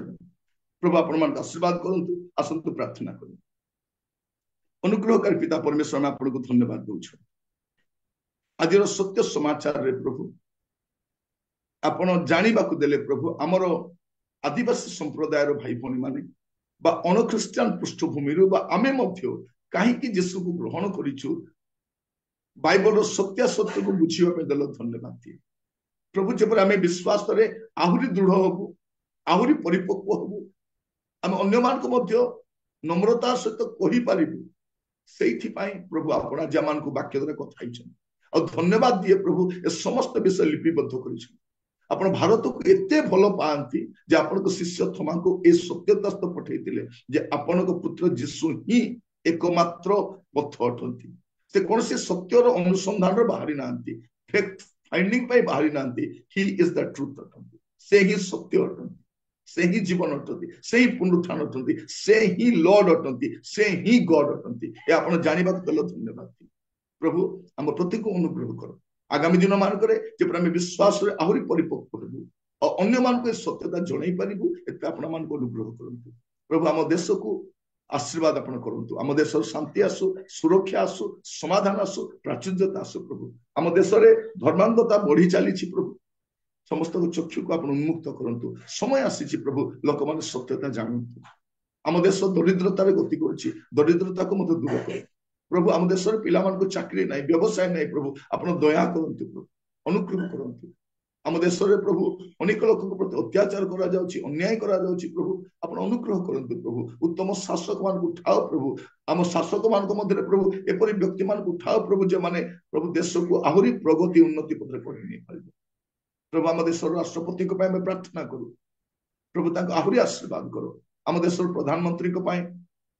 प्रभु आपण मान आशीर्वाद करंतु आसंतु प्रार्थना करूँ अनुग्रहकारी पिता परमेश्वर में आपको धन्यवाद दूछ आज सत्य समाचार रे प्रभु आपण जानिबा को देले प्रभु आमर आदिवासी संप्रदाय भाई भौणी माने बा अणख्रिस्टियान पृष्ठभूमि आमे मध्य कहीं जीशु को ग्रहण करिछु बाइबल सत्यासत्य को बुझीवा पे देल धन्यवाद दिए प्रभु जब आम विश्वास आहरी दृढ़ हबु आहरी परिपक्व हबु आम अन्य मान को मध्य नम्रता सहित कहि पारिबु सेठी पाई प्रभु आपण आज मान को वाक्य द्वारा कथाई और धन्यवाद दिए प्रभु ए समस्त विषय लिपिबद्ध करिछु आपण भारत को एते भल पाती जे आपण को शिष्य थमा को ए सत्यता पठेइतिले जे आपण को पुत्र जीशु ही एकमात्र पथ अटंती से कौन से सत्यर अनुसंधान बाहरी नांती फैक्ट फाइंडिंग पे बाहरी नांती ही इज द ट्रुथ अटंती से ही सत्य अटंती से ही जीवन अटंती से ही पुनरुत्थान अटंती से ही लॉर्ड अटंती से ही गॉड अटंती ए आपण जानिबा को देलो धन्यवाद प्रभु हम प्रति को अनुग्रह करो आगामी दिन मानक जब आम विश्वास आहरी परिपक्व हबु और अन्य मान को सत्यता जन पारू एत आपण मान अनुग्रह करूँ प्रभु आम देश को आशीर्वाद आपण करंतु आम देश शांति आसु सुरक्षा आसु समाधान आसु प्राचुर्यता आसु प्रभु आम देश में धर्मांधता बढ़ी चली प्रभु समस्त चक्षु को आपण उन्मुक्त करंतु समय आसी प्रभु लोक मैंने सत्यता जानतु आम देश दरिद्रतार गति कर दरिद्रता को मत दूर कर प्रभु आम देश पिला मान को चाकरी नहीं व्यवसाय नहीं प्रभु आपण दया करंतु प्रभु अनुग्रह करंतु आम देश में प्रभु अनेक लोक प्रति अत्याचार करा जाउछि अन्याय करा जाउछि प्रभु आपण अनुग्रह करंतु प्रभु उत्तम शासक मान को उठाओ प्रभु आम शासक मान को मध्य प्रभु एपरि व्यक्ति मान को उठाओ प्रभु जे माने प्रभु देश को आहरी प्रगति उन्नति पथरे पढ़ी नहीं पारिबे प्रभु आम देश राष्ट्रपति को पाए प्रार्थना करू प्रभु तांको आहरी आशीर्वाद करो आम देश प्रधानमंत्री को पाए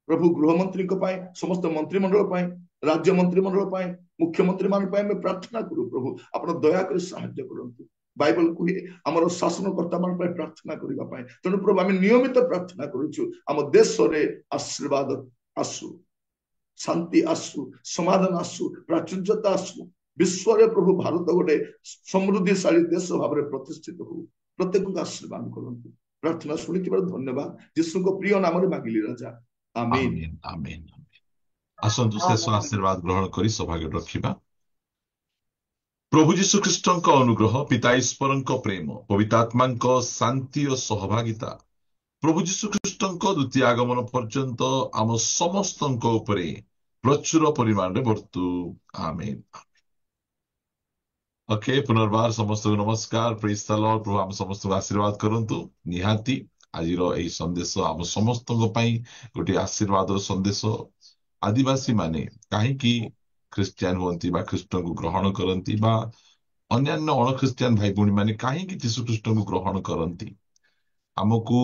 प्रभु गृहमंत्री को पाए समस्त मंत्रिमंडल पाए राज्य मंत्रिमंडल पाए मुख्यमंत्री मान पाए प्रार्थना करू प्रभु आपण दया कर सहायता करंतु बाइबल कहे आमर शासनकर्ता मान प्रार्थना करबा पाए तेणु प्रभु आम नियमित प्रार्थना करूछु आम देश रे आशीर्वाद आसु शांति आसु समाधान आसु प्राचुर्यता आसु विश्व रे प्रभु भारत गोटे समृद्धिशाली देश भाव में प्रतिष्ठित हो प्रत्येक को आशीर्वाद करंतु प्रार्थना सुनी धन्यवाद यीशु को प्रिय नाम रे मांगिली राजा आमीन आमीन आसंतु शेष आशीर्वाद ग्रहण करी सौभाग्य रखिबा प्रभु जीशु ख्रीष्टଙ୍କ अनुग्रह पिता ईश्वरଙ୍କ प्रेम पवित्र आत्माଙ୍କ शांति और सहभागिता प्रभु जीशु ख्रीष्टଙ୍କ द्वितीय आगमन पर्यंत आम समस्तଙ୍କ उपरे प्रचुर परिमाण रे वर्तु आमीन ओके पुनर्बार समस्त नमस्कार प्रेज द लॉर्ड प्रभु आम समस्त आशीर्वाद करंतु निहाती आजिर एही संदेश आम समस्तଙ୍କ ପାଇଁ गोटे आशीर्वाद संदेश आदिवासी माने काहेकि ख्रिस्टियान हुअन्ति बा ख्रीष्ट को ग्रहण करती बा अन्यान्य अण ख्रिस्टियान भाई भौणी माने काहेकि यीशु ख्रीष्ट को ग्रहण करती आमको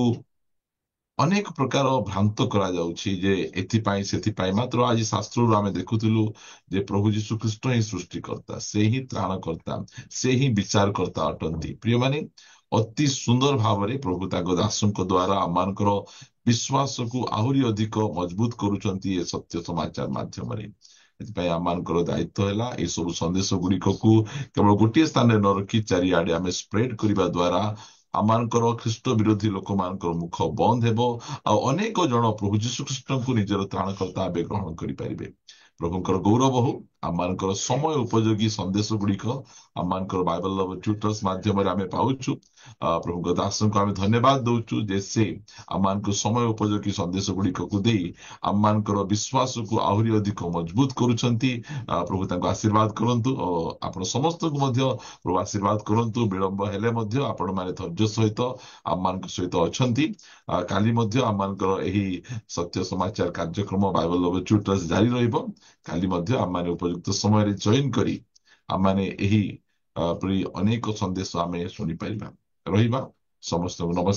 अनेक प्रकार भ्रांत करा जाउछि जे एथिपाई सेथिपाई मात्र आज शास्त्र आमे देखुथिलु जे प्रभु यीशु ख्रीष्ट ही सृष्टिकर्ता से ही त्राणकर्ता से ही विचारकर्ता अटंती प्रिय माने अति सुंदर भाव में प्रभु ताको दासଙ୍କ द्वारा आमानकर विश्वास को आहरी अधिक मजबूत करूछंती ए सत्य समाचार माध्यम रे एथिपाई आमानकर दायित्व हैला ए सब संदेश गुडी को केवल गोटे स्थान रे न रखी चारिआडे आमे स्प्रेड करिबा द्वारा आमानकर ख्रीष्ट विरोधी लोक मानकर मुख बंद हेबो आ अनेक जन प्रभु यीशु ख्रीष्ट को निजर त्राणकर्ता भाବେ ग्रहण करि परिबे प्रभुंकर गौरव हो आमानकर समय उपयोगी संदेश गुड़िक आमानकर बाइबल लव ट्यूटर्स माध्यम रे आमे पाउछु प्रभु दासन को आमे धन्यवाद दउछु जे से आमानकर समय उपयोगी संदेश गुड़िक को देई आमानकर विश्वास को आहरी अधिक मजबूत करूछंती प्रभु तांको आशीर्वाद करंतु और आपण समस्त को मध्य प्रभु आशीर्वाद करंतु विलंब हेले मध्य आपण माने धैर्य सहित आमानकर सहित अछंती काली मध्य आमानकर एही सत्य समाचार कार्यक्रम बाइबल लव ट्यूटर्स जारी रहिबो काली मध्य आमाने उपयुक्त समय जॉइन करी आमाने एही अनेक संदेश आमे सुनी परिबा रहिबा समस्त नमस्कार।